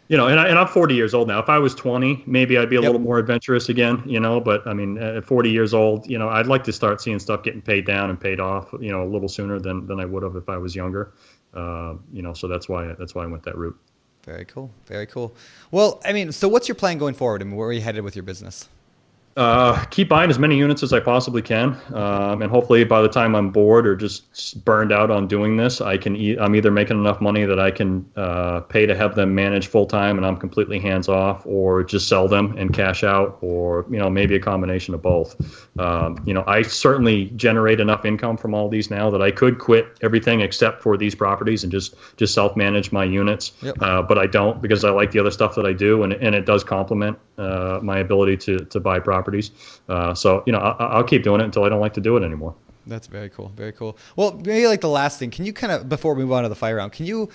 And I'm 40 years old now. If I was 20, maybe I'd be a little more adventurous again, But I mean, at 40 years old, I'd like to start seeing stuff getting paid down and paid off, a little sooner than I would have if I was younger. So that's why I went that route. Very cool. Very cool. Well, I mean, so what's your plan going forward? I mean, where are you headed with your business? Keep buying as many units as I possibly can, and hopefully by the time I'm bored or just burned out on doing this, I'm either making enough money that I can pay to have them managed full time, and I'm completely hands off, or just sell them and cash out, or maybe a combination of both. I certainly generate enough income from all these now that I could quit everything except for these properties and just self-manage my units. Yep. But I don't because I like the other stuff that I do, and it does complement my ability to buy properties. So I'll keep doing it until I don't like to do it anymore. That's very cool. Very cool. Well, maybe like the last thing, can you kind of, before we move on to the fire round, can you,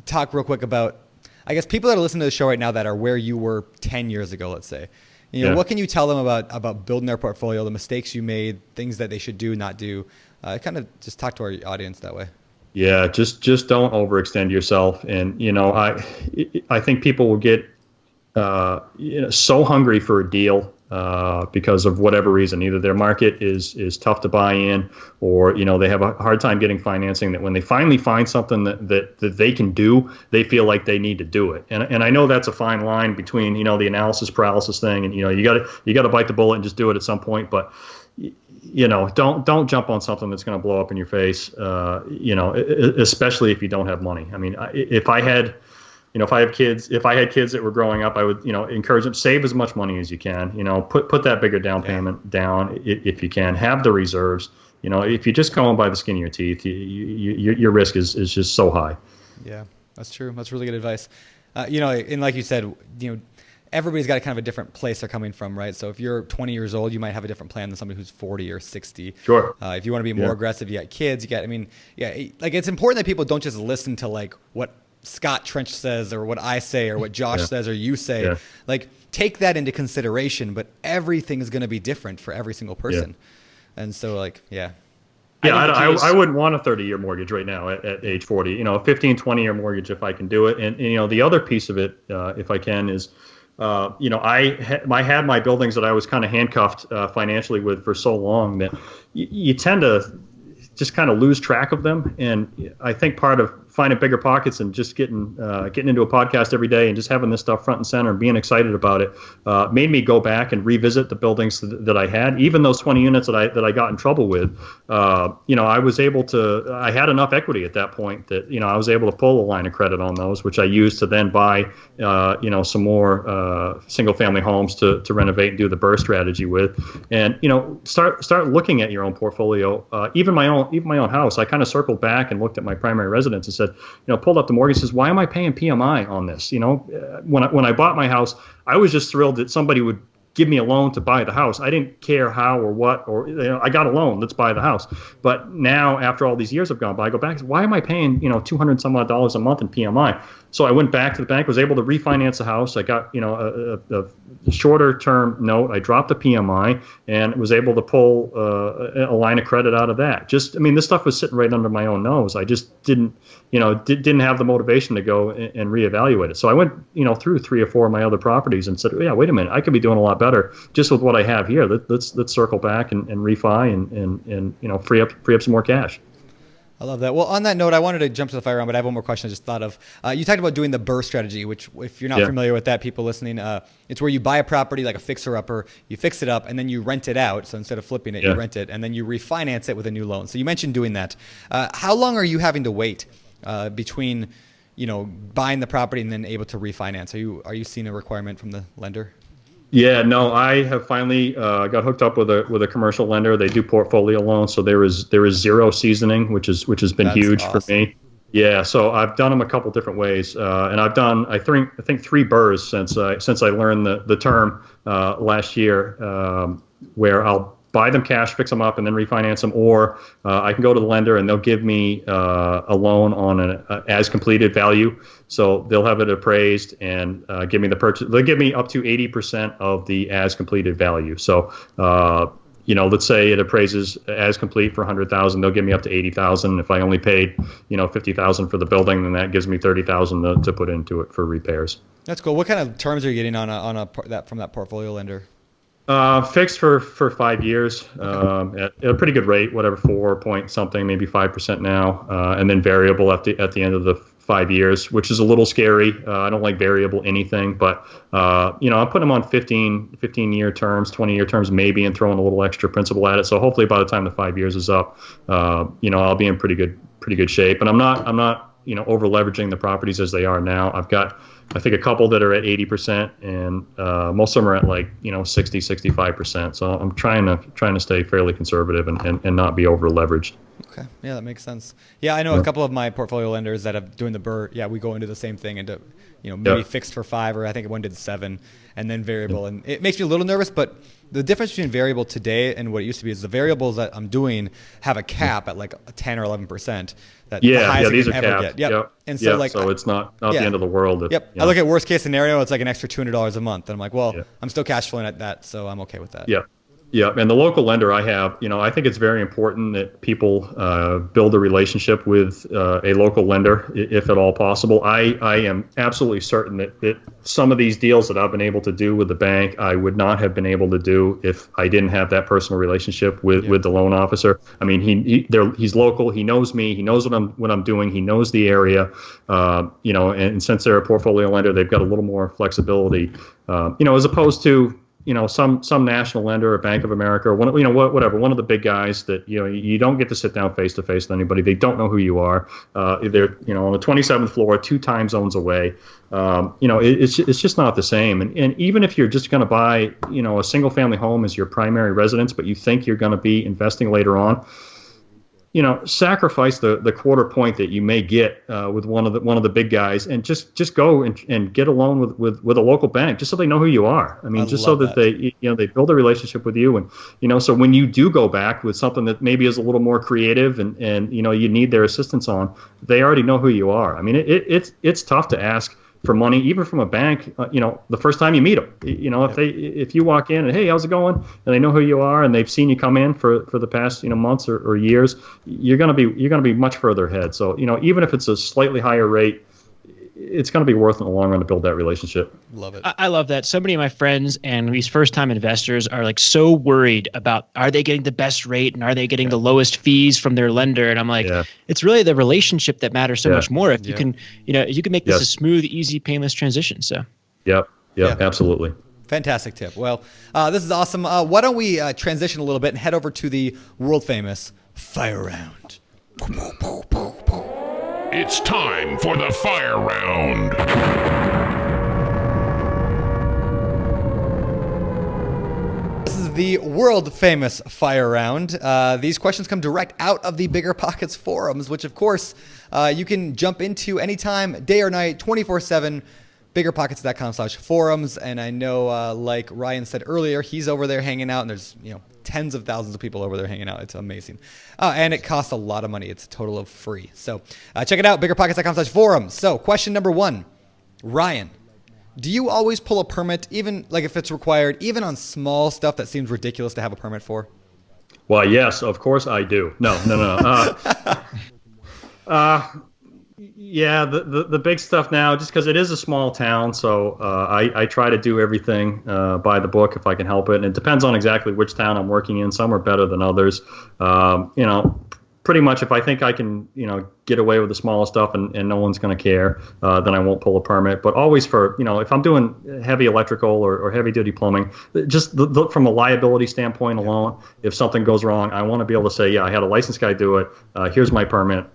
talk real quick about, I guess, people that are listening to the show right now that are where you were 10 years ago, let's say, what can you tell them about building their portfolio, the mistakes you made, things that they should do, not do, kind of just talk to our audience that way. Yeah. Just don't overextend yourself. And, I think people will get, so hungry for a deal because of whatever reason. Either their market is tough to buy in, or they have a hard time getting financing, that when they finally find something that they can do, they feel like they need to do it. And I know that's a fine line between the analysis paralysis thing, and you got to bite the bullet and just do it at some point. But don't jump on something that's going to blow up in your face. Especially if you don't have money. I mean, if I had kids that were growing up, I would, encourage them, save as much money as you can, put that bigger down payment down if you can, have the reserves. If you just go on by the skin of your teeth, your risk is just so high. Yeah, that's true. That's really good advice. And like you said, everybody's got kind of a different place they're coming from, right? So if you're 20 years old, you might have a different plan than somebody who's 40 or 60. Sure. If you want to be more aggressive, you got kids, it's important that people don't just listen to like what Scott Trench says or what I say or what Josh says or you say. Yeah. Like take that into consideration, but everything is going to be different for every single person. Yeah. And so I wouldn't want a 30-year mortgage right now at age 40, a 15, 20-year mortgage if I can do it. And the other piece of it, if I can, is, I had my buildings that I was kind of handcuffed financially with for so long that you tend to just kind of lose track of them. And I think part of finding Bigger Pockets and just getting into a podcast every day and just having this stuff front and center and being excited about it made me go back and revisit the buildings that I had, even those 20 units that I got in trouble with. I had enough equity at that point that I was able to pull a line of credit on those, which I used to then buy some more single family homes to renovate and do the BRRRR strategy with, and start looking at your own portfolio. Even my own house, I kind of circled back and looked at my primary residence and said, pulled up the mortgage, says, why am I paying PMI on this? When I bought my house, I was just thrilled that somebody would give me a loan to buy the house. I didn't care how or what, or I got a loan, let's buy the house. But now, after all these years have gone by, I go back, why am I paying $200 some odd a month in PMI? So I went back to the bank, was able to refinance the house. I got a shorter term note. I dropped the PMI and was able to pull a line of credit out of that. This stuff was sitting right under my own nose. I just didn't have the motivation to go and reevaluate it. So I went through 3 or 4 of my other properties and said, yeah, wait a minute, I could be doing a lot better just with what I have here. Let's circle back and refi and free up some more cash. I love that. Well, on that note, I wanted to jump to the fire round, but I have one more question I just thought of. You talked about doing the BRRRR strategy, which, if you're not familiar with that, people listening, it's where you buy a property like a fixer-upper, you fix it up, and then you rent it out. So instead of flipping it, you rent it, and then you refinance it with a new loan. So you mentioned doing that. How long are you having to wait between buying the property and then able to refinance? Are you seeing a requirement from the lender? Yeah, no, I have finally got hooked up with a commercial lender. They do portfolio loans, so there is zero seasoning, which has been That's huge awesome. for me. Yeah, so I've done them a couple different ways, and I've done I think 3 BRRRRs since I learned the term last year, where I'll buy them cash, fix them up, and then refinance them, or I can go to the lender and they'll give me a loan on an as completed value. So they'll have it appraised and give me the purchase. They'll give me up to 80% of the as completed value. So let's say it appraises as complete for $100,000, they'll give me up to $80,000. If I only paid $50,000 for the building, then that gives me $30,000 to put into it for repairs. That's cool. What kind of terms are you getting from that portfolio lender? Fixed for 5 years at a pretty good rate, whatever, 4 point something, maybe 5% now, and then variable at the end of the 5 years, which is a little scary. I don't like variable anything, but I'm putting them on 15-year terms, 20-year terms maybe, and throwing a little extra principal at it. So hopefully by the time the 5 years is up, I'll be in pretty good shape. And I'm not over leveraging the properties as they are now. I've got, I think, a couple that are at 80%, and most of them are at 60, 65%. So I'm trying to stay fairly conservative and not be over leveraged. Okay. Yeah, that makes sense. Yeah, I know a couple of my portfolio lenders that have doing the BRRRR. Yeah, we go into the same thing and maybe fixed for 5, or I think one did 7, and then variable. And it makes me a little nervous, but the difference between variable today and what it used to be is the variables that I'm doing have a cap at 10 or 11%. These are capped. Yep. And so so it's not the end of the world. I look at worst case scenario, it's like an extra $200 a month, and I'm like, well, I'm still cash flowing at that, so I'm okay with that. Yeah, and the local lender I have, I think it's very important that people build a relationship with a local lender, if at all possible. I am absolutely certain that some of these deals that I've been able to do with the bank, I would not have been able to do if I didn't have that personal relationship with the loan officer. I mean, he's local, he knows me, he knows what I'm doing, he knows the area, and since they're a portfolio lender, they've got a little more flexibility, as opposed to some national lender or Bank of America or one of the big guys that you don't get to sit down face to face with anybody. They don't know who you are. They're on the 27th floor, 2 time zones away. It's just not the same. And even if you're just going to buy a single family home as your primary residence, but you think you're going to be investing later on, sacrifice the quarter point that you may get with one of the big guys, and just go and get a loan with a local bank, just so they know who you are. I mean, just so that they build a relationship with you, and so when you do go back with something that maybe is a little more creative and you need their assistance on, they already know who you are. I mean, it's tough to ask for money, even from a bank, the first time you meet them. If you walk in and, hey, how's it going? And they know who you are and they've seen you come in for the past months or years, you're gonna be much further ahead. So even if it's a slightly higher rate, it's going to be worth in the long run to build that relationship. Love it. I love that. So many of my friends and these first-time investors are like so worried about, are they getting the best rate and are they getting the lowest fees from their lender? And I'm like, it's really the relationship that matters so much more. If you can, you can make this a smooth, easy, painless transition. So. Yep, absolutely. Fantastic tip. Well, this is awesome. Why don't we transition a little bit and head over to the world famous fire round. It's time for the fire round. This is the world famous fire round. These questions come direct out of the BiggerPockets forums, which of course you can jump into anytime, day or night, 24/7. BiggerPockets.com/forums. And I know, like Ryan said earlier, he's over there hanging out, and there's tens of thousands of people over there hanging out. It's amazing. And it costs a lot of money. It's a total of free. So check it out, BiggerPockets.com/forums. So question number 1, Ryan, do you always pull a permit, even like if it's required, even on small stuff that seems ridiculous to have a permit for? Well, yes, of course I do. No. Yeah, the big stuff now, just because it is a small town, so I try to do everything by the book if I can help it. And it depends on exactly which town I'm working in. Some are better than others. Pretty much if I think I can, get away with the small stuff and no one's going to care, then I won't pull a permit. But always for, if I'm doing heavy electrical or heavy duty plumbing, just from a liability standpoint alone, if something goes wrong, I want to be able to say, I had a licensed guy do it. Here's my permit.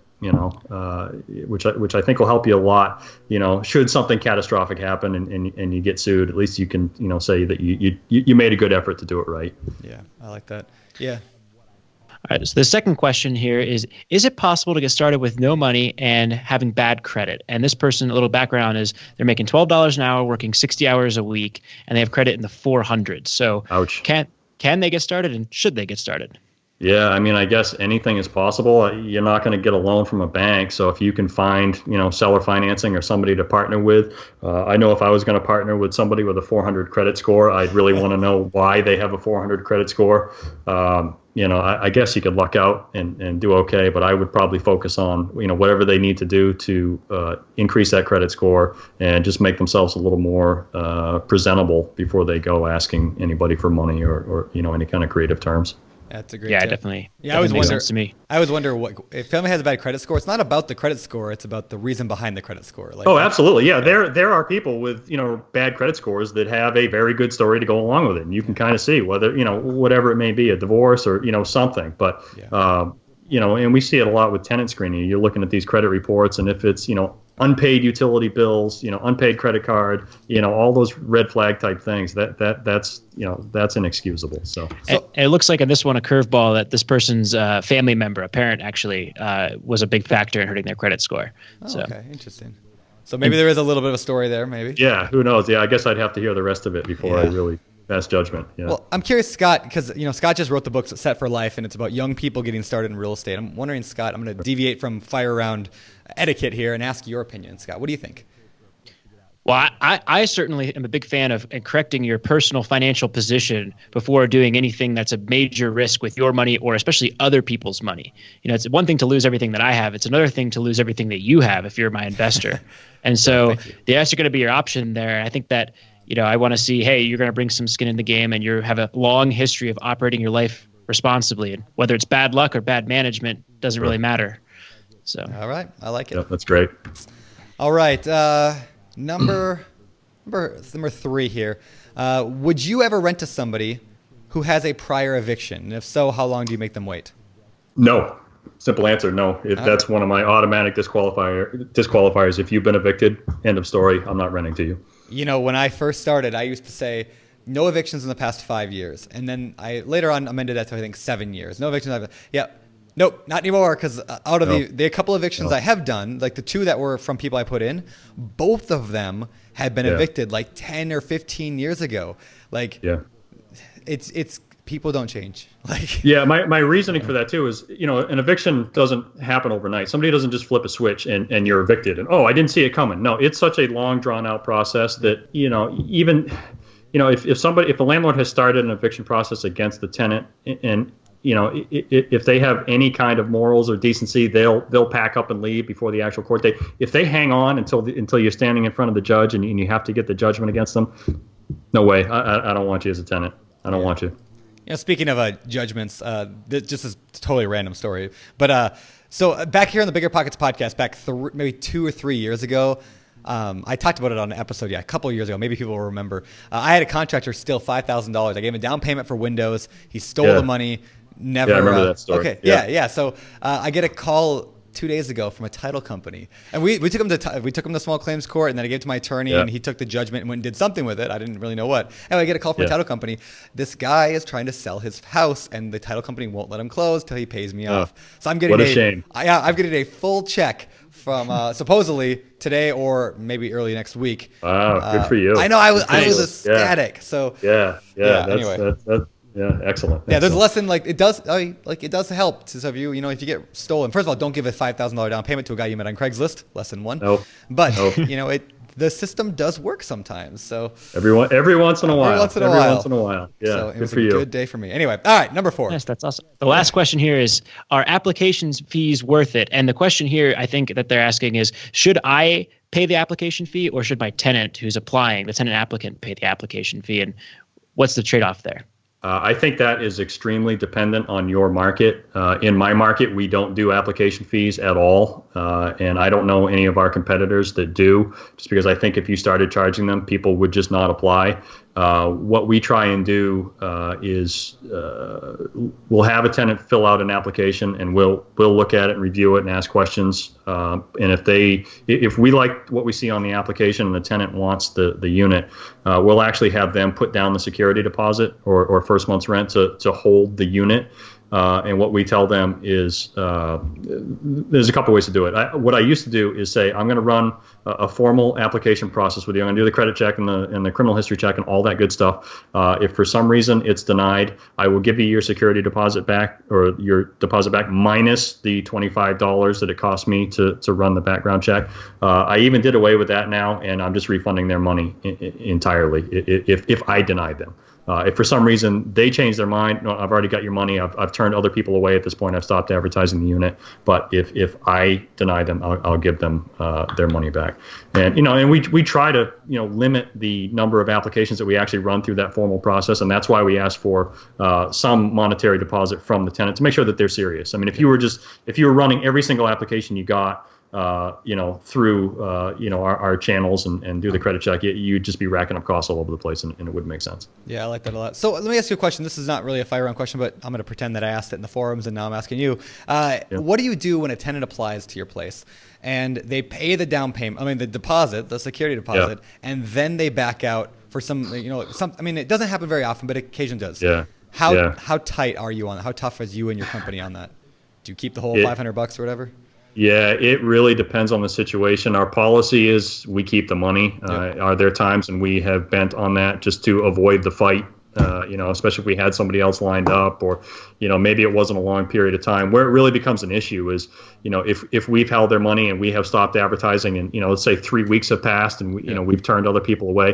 Which I think will help you a lot. Should something catastrophic happen and you get sued, at least you can say that you made a good effort to do it right. Yeah, I like that. Yeah. All right. So the second question here is it possible to get started with no money and having bad credit? And this person, a little background, is they're making $12 an hour, working 60 hours a week, and they have credit in the 400s. So ouch. Can they get started, and should they get started? Yeah, I guess anything is possible. You're not going to get a loan from a bank. So if you can find, seller financing or somebody to partner with, I know if I was going to partner with somebody with a 400 credit score, I'd really want to know why they have a 400 credit score. I guess you could luck out and do okay, but I would probably focus on, whatever they need to do to increase that credit score and just make themselves a little more presentable before they go asking anybody for money or any kind of creative terms. That's a great tip. Definitely. Yeah, I always wonder. To me. I always wonder what if family has a bad credit score. It's not about the credit score; it's about the reason behind the credit score. Absolutely. Yeah, there are people with bad credit scores that have a very good story to go along with it, and you can kind of see whether whatever it may be, a divorce or something. But and we see it a lot with tenant screening. You're looking at these credit reports, and if it's unpaid utility bills, unpaid credit card, all those red flag type things, that's inexcusable. So and it looks like in this one, a curveball that this person's family member, a parent actually, was a big factor in hurting their credit score. Okay, interesting. So maybe there is a little bit of a story there, maybe. Yeah, who knows? Yeah, I guess I'd have to hear the rest of it before I really pass judgment. Yeah. Well, I'm curious, Scott, because Scott just wrote the book Set for Life, and it's about young people getting started in real estate. I'm wondering, Scott, I'm going to deviate from fire round etiquette here and ask your opinion. Scott, what do you think? Well, I certainly am a big fan of correcting your personal financial position before doing anything that's a major risk with your money or especially other people's money. It's one thing to lose everything that I have. It's another thing to lose everything that you have if you're my investor. And so that's going to be your option there. I think that, I want to see, hey, you're going to bring some skin in the game and you have a long history of operating your life responsibly. And whether it's bad luck or bad management doesn't really matter. So. All right. I like it. Yep, that's great. All right. Number 3 here. Would you ever rent to somebody who has a prior eviction? And if so, how long do you make them wait? No. Simple answer, no. That's one of my automatic disqualifiers. If you've been evicted, end of story, I'm not renting to you. When I first started, I used to say no evictions in the past 5 years. And then I later on amended that to, I think, 7 years. No evictions. Nope, not anymore, because out of the couple evictions I have done, like the 2 that were from people I put in, both of them had been evicted like 10 or 15 years ago. It's people don't change. My reasoning for that too is, an eviction doesn't happen overnight. Somebody doesn't just flip a switch and you're evicted and I didn't see it coming. No, it's such a long drawn out process that, even if a landlord has started an eviction process against the tenant and if they have any kind of morals or decency, they'll pack up and leave before the actual court date. If they hang on until you're standing in front of the judge and you have to get the judgment against them, no way. I don't want you as a tenant. I don't want you. Speaking of judgments, this just is a totally random story, but so back here on the BiggerPockets podcast, back maybe 2 or 3 years ago, I talked about it on an episode, a couple of years ago. Maybe people will remember. I had a contractor steal $5,000. I gave him a down payment for windows. He stole the money. Never. Yeah, I remember that story. Okay. Yeah. So I get a call 2 days ago from a title company, and we took him to small claims court, and then I gave it to my attorney, and he took the judgment and went and did something with it. I didn't really know what. Anyway, I get a call from a title company. This guy is trying to sell his house, and the title company won't let him close till he pays me off. So I'm getting shame. I'm getting a full check from supposedly today or maybe early next week. Wow, good for you. I know. I was ecstatic. So anyway. Yeah, excellent. Yeah, there's a lesson it does help. So if you get stolen, first of all, don't give a $5,000 down payment to a guy you met on Craigslist. Lesson 1. Nope. But the system does work sometimes. So every once in a while. Yeah. So it was a good day for me. Anyway, all right, number 4. Yes, that's awesome. The last question here is: are application fees worth it? And the question here, I think that they're asking is: should I pay the application fee, or should my tenant who's applying, the tenant applicant, pay the application fee? And what's the trade-off there? I think that is extremely dependent on your market. In my market, we don't do application fees at all. And I don't know any of our competitors that do, just because I think if you started charging them, people would just not apply. What we try and do is we'll have a tenant fill out an application, and we'll look at it and review it and ask questions. And if we like what we see on the application and the tenant wants the unit, we'll actually have them put down the security deposit or first month's rent to hold the unit. And what we tell them is there's a couple ways to do it. What I used to do is say, I'm going to run a formal application process with you. I'm going to do the credit check and the criminal history check and all that good stuff. If for some reason it's denied, I will give you your security deposit back, or your deposit back minus the $25 that it cost me to run the background check. I even did away with that now, and I'm just refunding their money entirely if I denied them. If for some reason they change their mind, no, I've already got your money. I've turned other people away at this point. I've stopped advertising the unit. But if I deny them, I'll give them their money back. And and we try to limit the number of applications that we actually run through that formal process, and that's why we ask for some monetary deposit from the tenant to make sure that they're serious. I mean, if you were running every single application you got, through our channels and do the credit check, you'd just be racking up costs all over the place, and it wouldn't make sense. Yeah, I like that a lot. So let me ask you a question. This is not really a fire round question, but I'm going to pretend that I asked it in the forums, and now I'm asking you. What do you do when a tenant applies to your place and they pay the down payment, the deposit, the security deposit, and then they back out for some, it doesn't happen very often, but occasion does. Yeah. How tight are you on that? How tough is you and your company on that? Do you keep the whole $500 or whatever? Yeah, it really depends on the situation. Our policy is we keep the money. Are there times when we have bent on that just to avoid the fight? Especially if we had somebody else lined up, or maybe it wasn't a long period of time. Where it really becomes an issue is if we've held their money and we have stopped advertising, and let's say 3 weeks have passed and we've turned other people away,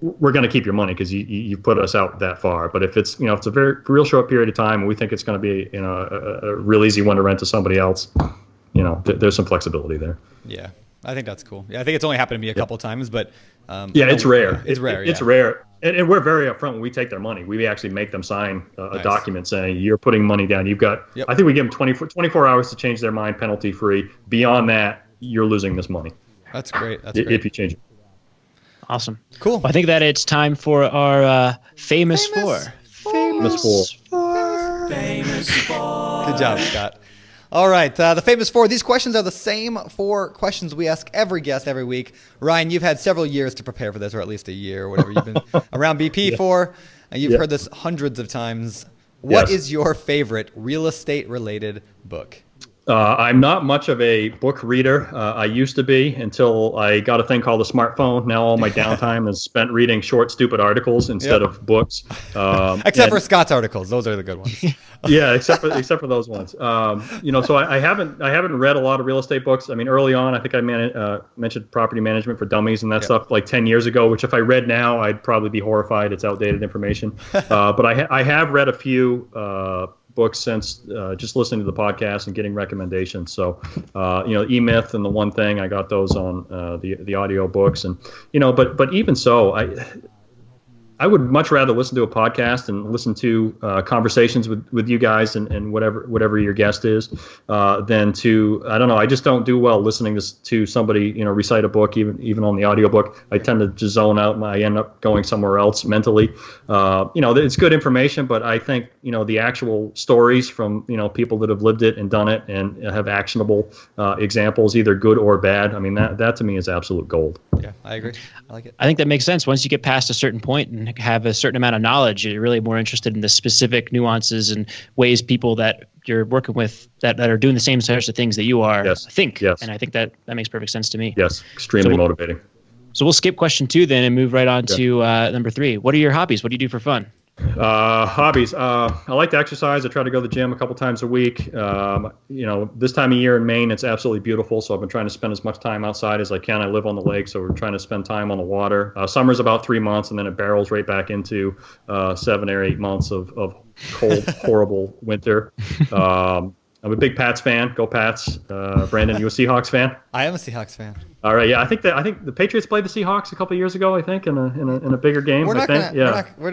we're going to keep your money because you put us out that far. But if it's it's a very real short period of time and we think it's going to be a real easy one to rent to somebody else, there's some flexibility there. Yeah, I think that's cool. Yeah, I think it's only happened to me a couple of times, but it's rare. It's rare. It's rare, and we're very upfront when we take their money. We actually make them sign a document saying you're putting money down. You've got. Yep. I think we give them 24 hours to change their mind, penalty free. Beyond that, you're losing this money. That's great. If you change it. Awesome. Cool. Well, I think that it's time for our famous four. Famous four. Good job, Scott. All right, the famous four. These questions are the same 4 questions we ask every guest every week. Ryan, you've had several years to prepare for this, or at least a year, or whatever you've been around BP for. You've heard this hundreds of times. What is your favorite real estate-related book? I'm not much of a book reader. I used to be until I got a thing called a smartphone. Now all my downtime is spent reading short, stupid articles instead of books. Except for Scott's articles; those are the good ones. Yeah, except for those ones. So I haven't read a lot of real estate books. I mean, early on, I think I mentioned Property Management for Dummies and that stuff like 10 years ago. Which if I read now, I'd probably be horrified. It's outdated information. But I have read a few books since just listening to the podcast and getting recommendations. So, E-Myth and The One Thing, I got those on the audio books, and but even so, I would much rather listen to a podcast and listen to conversations with you guys and whatever your guest is than to, I don't know, I just don't do well listening to somebody recite a book, even on the audiobook. I tend to just zone out and I end up going somewhere else mentally. It's good information, but I think the actual stories from people that have lived it and done it and have actionable examples, either good or bad. I mean, that to me is absolute gold. Yeah, I agree. I like it. I think that makes sense. Once you get past a certain point and have a certain amount of knowledge, you're really more interested in the specific nuances and ways people that you're working with that are doing the same sorts of things that you are think. Yes. And I think that makes perfect sense to me. Yes, extremely motivating. So we'll skip question 2 then and move right on to number 3. What are your hobbies? What do you do for fun? Hobbies. I like to exercise. I try to go to the gym a couple times a week. This time of year in Maine, it's absolutely beautiful. So I've been trying to spend as much time outside as I can. I live on the lake, so we're trying to spend time on the water. Summer's about 3 months, and then it barrels right back into 7 or 8 months of cold, horrible winter. I'm a big Pats fan. Go Pats. Brandon, you a Seahawks fan? I am a Seahawks fan. All right, yeah. I think the Patriots played the Seahawks a couple of years ago. I think in a bigger game. We're just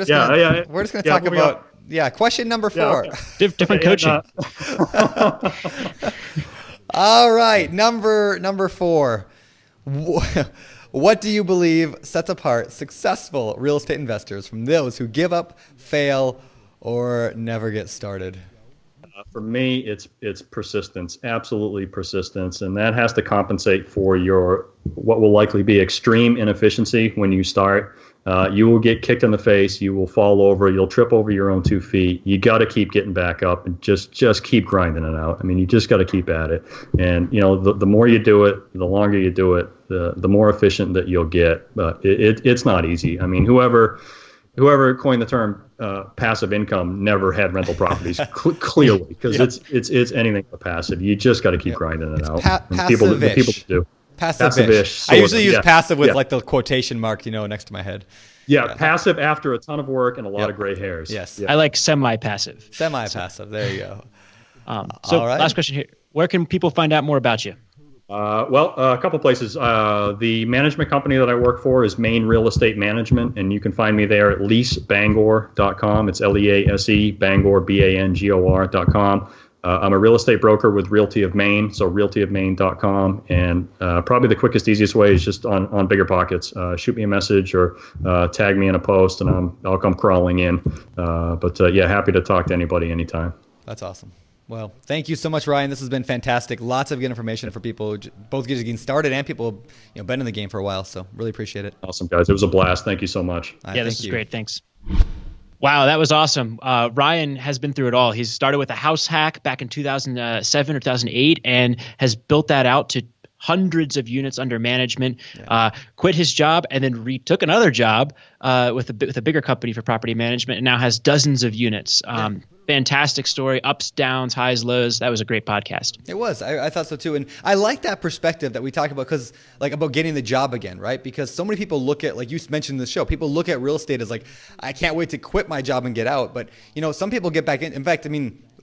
gonna talk about question number 4. Yeah. Different coaching. All right, number 4. What do you believe sets apart successful real estate investors from those who give up, fail, or never get started? For me, it's persistence, absolutely persistence, and that has to compensate for what will likely be extreme inefficiency when you start. You will get kicked in the face, you will fall over, you'll trip over your own 2 feet. You got to keep getting back up and just keep grinding it out. I mean, you just got to keep at it, and the more you do it, the longer you do it, the more efficient that you'll get. But it's not easy. I mean, whoever coined the term passive income never had rental properties clearly, because it's anything but passive. You just got to keep grinding it out. People do. Passive-ish. I usually use passive with like the quotation mark, next to my head. Yeah, passive after a ton of work and a lot of gray hairs. Yes. I like semi-passive. Semi-passive. There you go. All right. Last question here. Where can people find out more about you? A couple places. The management company that I work for is Maine Real Estate Management, and you can find me there at leasebangor.com. It's Lease Bangor, Bangor.com. I'm a real estate broker with Realty of Maine, so realtyofmaine.com. And probably the quickest, easiest way is just on BiggerPockets. Shoot me a message or tag me in a post, and I'll come crawling in. Happy to talk to anybody anytime. That's awesome. Well, thank you so much, Ryan. This has been fantastic. Lots of good information for people, both getting started and people been in the game for a while. So really appreciate it. Awesome, guys. It was a blast. Thank you so much. This is great. Thanks. Wow, that was awesome. Ryan has been through it all. He's started with a house hack back in 2007 or 2008 and has built that out to hundreds of units under management, quit his job and then took another job with a bigger company for property management, and now has dozens of units. Fantastic story, ups, downs, highs, lows. That was a great podcast. It was. I thought so too. And I like that perspective that we talk about, because about getting the job again, right? Because so many people look at, like you mentioned in the show, people look at real estate as like, I can't wait to quit my job and get out. But, some people get back in. In fact,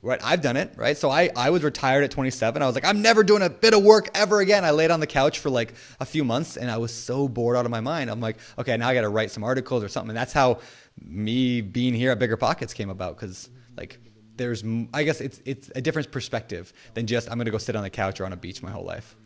right, I've done it, right? So I was retired at 27. I was like, I'm never doing a bit of work ever again. I laid on the couch for like a few months and I was so bored out of my mind. I'm like, okay, now I got to write some articles or something. And that's how me being here at BiggerPockets came about, because I guess it's a different perspective than just I'm going to go sit on the couch or on a beach my whole life.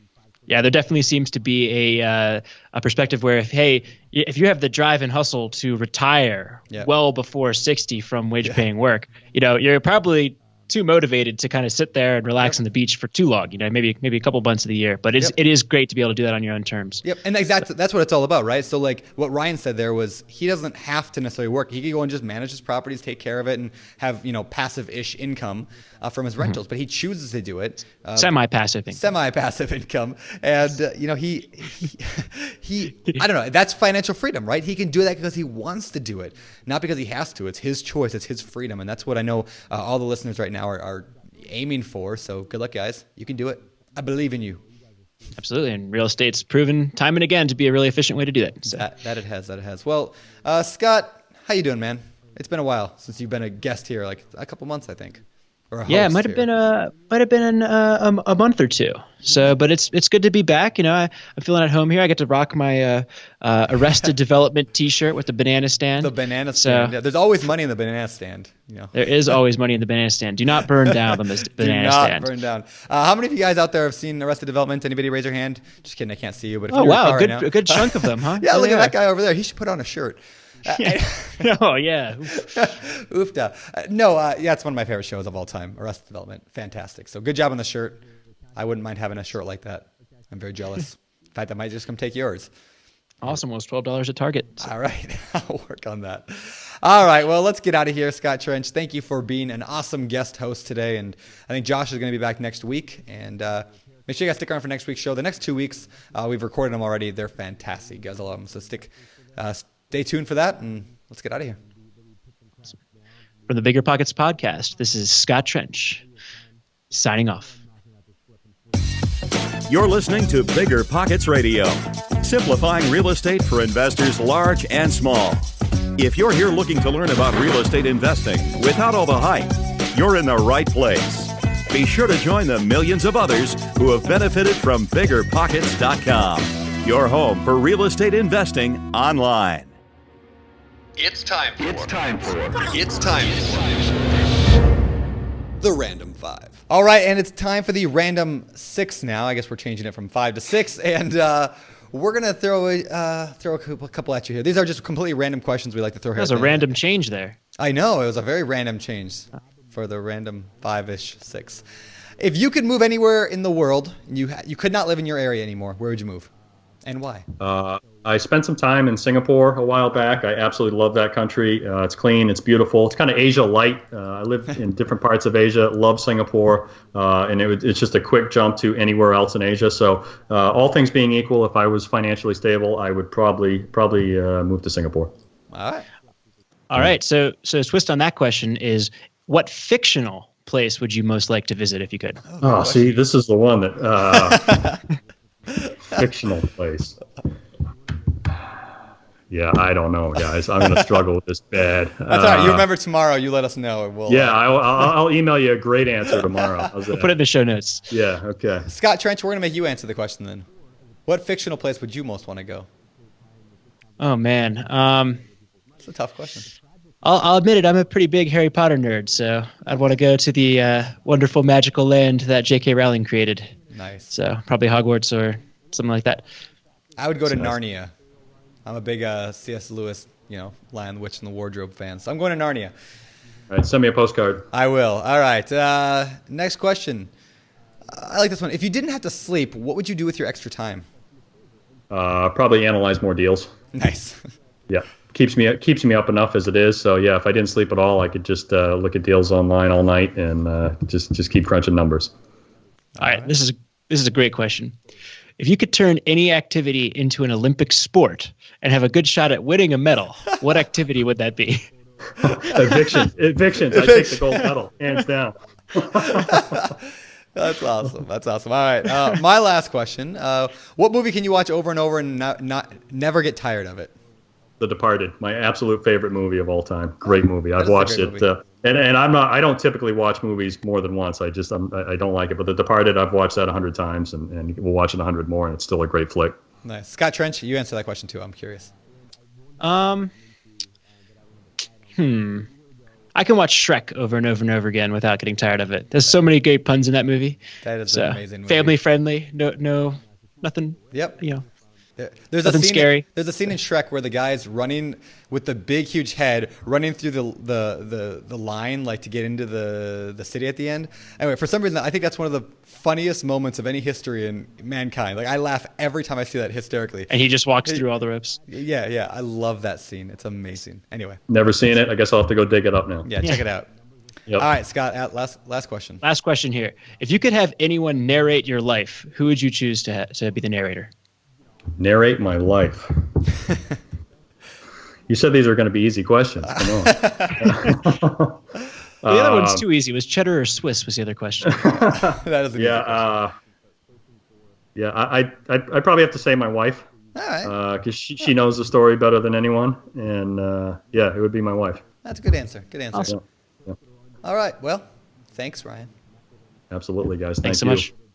Yeah, there definitely seems to be a perspective where if you have the drive and hustle to retire well before 60 from wage-paying work, you're probably too motivated to kind of sit there and relax on the beach for too long. Maybe a couple months of the year, but it is great to be able to do that on your own terms. Yep, and that's what it's all about, right? So like what Ryan said there was he doesn't have to necessarily work. He could go and just manage his properties, take care of it, and have passive-ish income from his rentals. But he chooses to do it semi-passive income, and he I don't know. That's financial freedom, right? He can do that because he wants to do it, not because he has to. It's his choice. It's his freedom, and that's what I know all the listeners right now are aiming for. So good luck, guys. You can do it. I believe in you. Absolutely. And real estate's proven time and again to be a really efficient way to do that. So. That it has. Well, Scott, how you doing, man? It's been a while since you've been a guest here, like a couple months, I think. Or a Yeah, it host might have here? been a month or two. So, but it's good to be back. I'm feeling at home here. I get to rock my Arrested Development T-shirt with the banana stand. The banana stand. Yeah, there's always money in the banana stand. There is always money in the banana stand. Do not burn down the banana Do not stand. burn down. How many of you guys out there have seen Arrested Development? Anybody raise your hand? Just kidding, I can't see you. But if Oh you're in your wow, car right now, a good chunk of them, huh? yeah, look at that guy over there. He should put on a shirt. Oh yeah. Oofda. Yeah, it's one of my favorite shows of all time. Arrested Development, fantastic. So good job on the shirt. I wouldn't mind having a shirt like that. I'm very jealous. In fact, I might just come take yours. Awesome. Well, it's $12 at Target. So. All right, I'll work on that. All right, well, let's get out of here. Scott Trench, thank you for being an awesome guest host today, and I think Josh is going to be back next week. And make sure you guys stick around for next week's show. The next 2 weeks, we've recorded them already. They're fantastic. You guys will love them. So stay tuned for that, and let's get out of here. From the Bigger Pockets podcast, this is Scott Trench signing off. You're listening to Bigger Pockets Radio, simplifying real estate for investors large and small. If you're here looking to learn about real estate investing without all the hype, you're in the right place. Be sure to join the millions of others who have benefited from BiggerPockets.com, your home for real estate investing online. It's time for the Random 5. All right, and it's time for the Random 6 now. I guess we're changing it from 5 to 6, and we're going to throw a couple at you here. These are just completely random questions we like to throw here. That was a random change there. I know, it was a very random change for the Random 5-ish 6. If you could move anywhere in the world, and you could not live in your area anymore, where would you move? And why? I spent some time in Singapore a while back. I absolutely love that country. It's clean. It's beautiful. It's kind of Asia light. I live in different parts of Asia. Love Singapore. And it's just a quick jump to anywhere else in Asia. So all things being equal, if I was financially stable, I would probably move to Singapore. All right. So a twist on that question is, what fictional place would you most like to visit if you could? Oh, see, this is the one that fictional place. Yeah, I don't know, guys. I'm going to struggle with this bad. That's all right. You remember tomorrow. You let us know. And we'll, I'll email you a great answer tomorrow. We'll put it in the show notes. Yeah, okay. Scott Trench, we're going to make you answer the question then. What fictional place would you most want to go? Oh, man. It's a tough question. I'll admit it. I'm a pretty big Harry Potter nerd, so I'd want to go to the wonderful magical land that J.K. Rowling created. Nice. So probably Hogwarts or something like that. I would go to Narnia. I'm a big C.S. Lewis, Lion, the Witch, and the Wardrobe fan. So I'm going to Narnia. All right, send me a postcard. I will. All right. Next question. I like this one. If you didn't have to sleep, what would you do with your extra time? Probably analyze more deals. Nice. Yeah, keeps me up enough as it is. So yeah, if I didn't sleep at all, I could just look at deals online all night and just keep crunching numbers. All right, this is a great question. If you could turn any activity into an Olympic sport and have a good shot at winning a medal, what activity would that be? Evictions. I take the gold medal, hands down. That's awesome. All right. My last question. What movie can you watch over and over and never get tired of it? The Departed, my absolute favorite movie of all time. Great movie. I've watched it, and I don't typically watch movies more than once. I don't like it. But The Departed, I've watched that 100 times, and we'll watch it 100 more, and it's still a great flick. Nice. Scott Trench, you answer that question too. I'm curious. I can watch Shrek over and over and over again without getting tired of it. There's so many great puns in that movie. That is an amazing movie. Family friendly. No, nothing. Yep. There's nothing scary. There's a scene in Shrek where the guy's running with the big, huge head, running through the line like to get into the city at the end. Anyway, for some reason, I think that's one of the funniest moments of any history in mankind. Like I laugh every time I see that hysterically. And he just walks through all the ropes. Yeah. I love that scene. It's amazing. Anyway. Never seen it. I guess I'll have to go dig it up now. Yeah, check it out. Yep. All right, Scott, last question. Last question here. If you could have anyone narrate your life, who would you choose to be the narrator? Narrate my life. You said these are going to be easy questions. Come on. The other one's too easy. It was cheddar or Swiss was the other question. That is a good question. I'd probably have to say my wife. All right. Because she knows the story better than anyone. And it would be my wife. That's a good answer. Awesome. All right. Well, Thanks, Ryan. Absolutely, guys. Thanks Thank so you. much.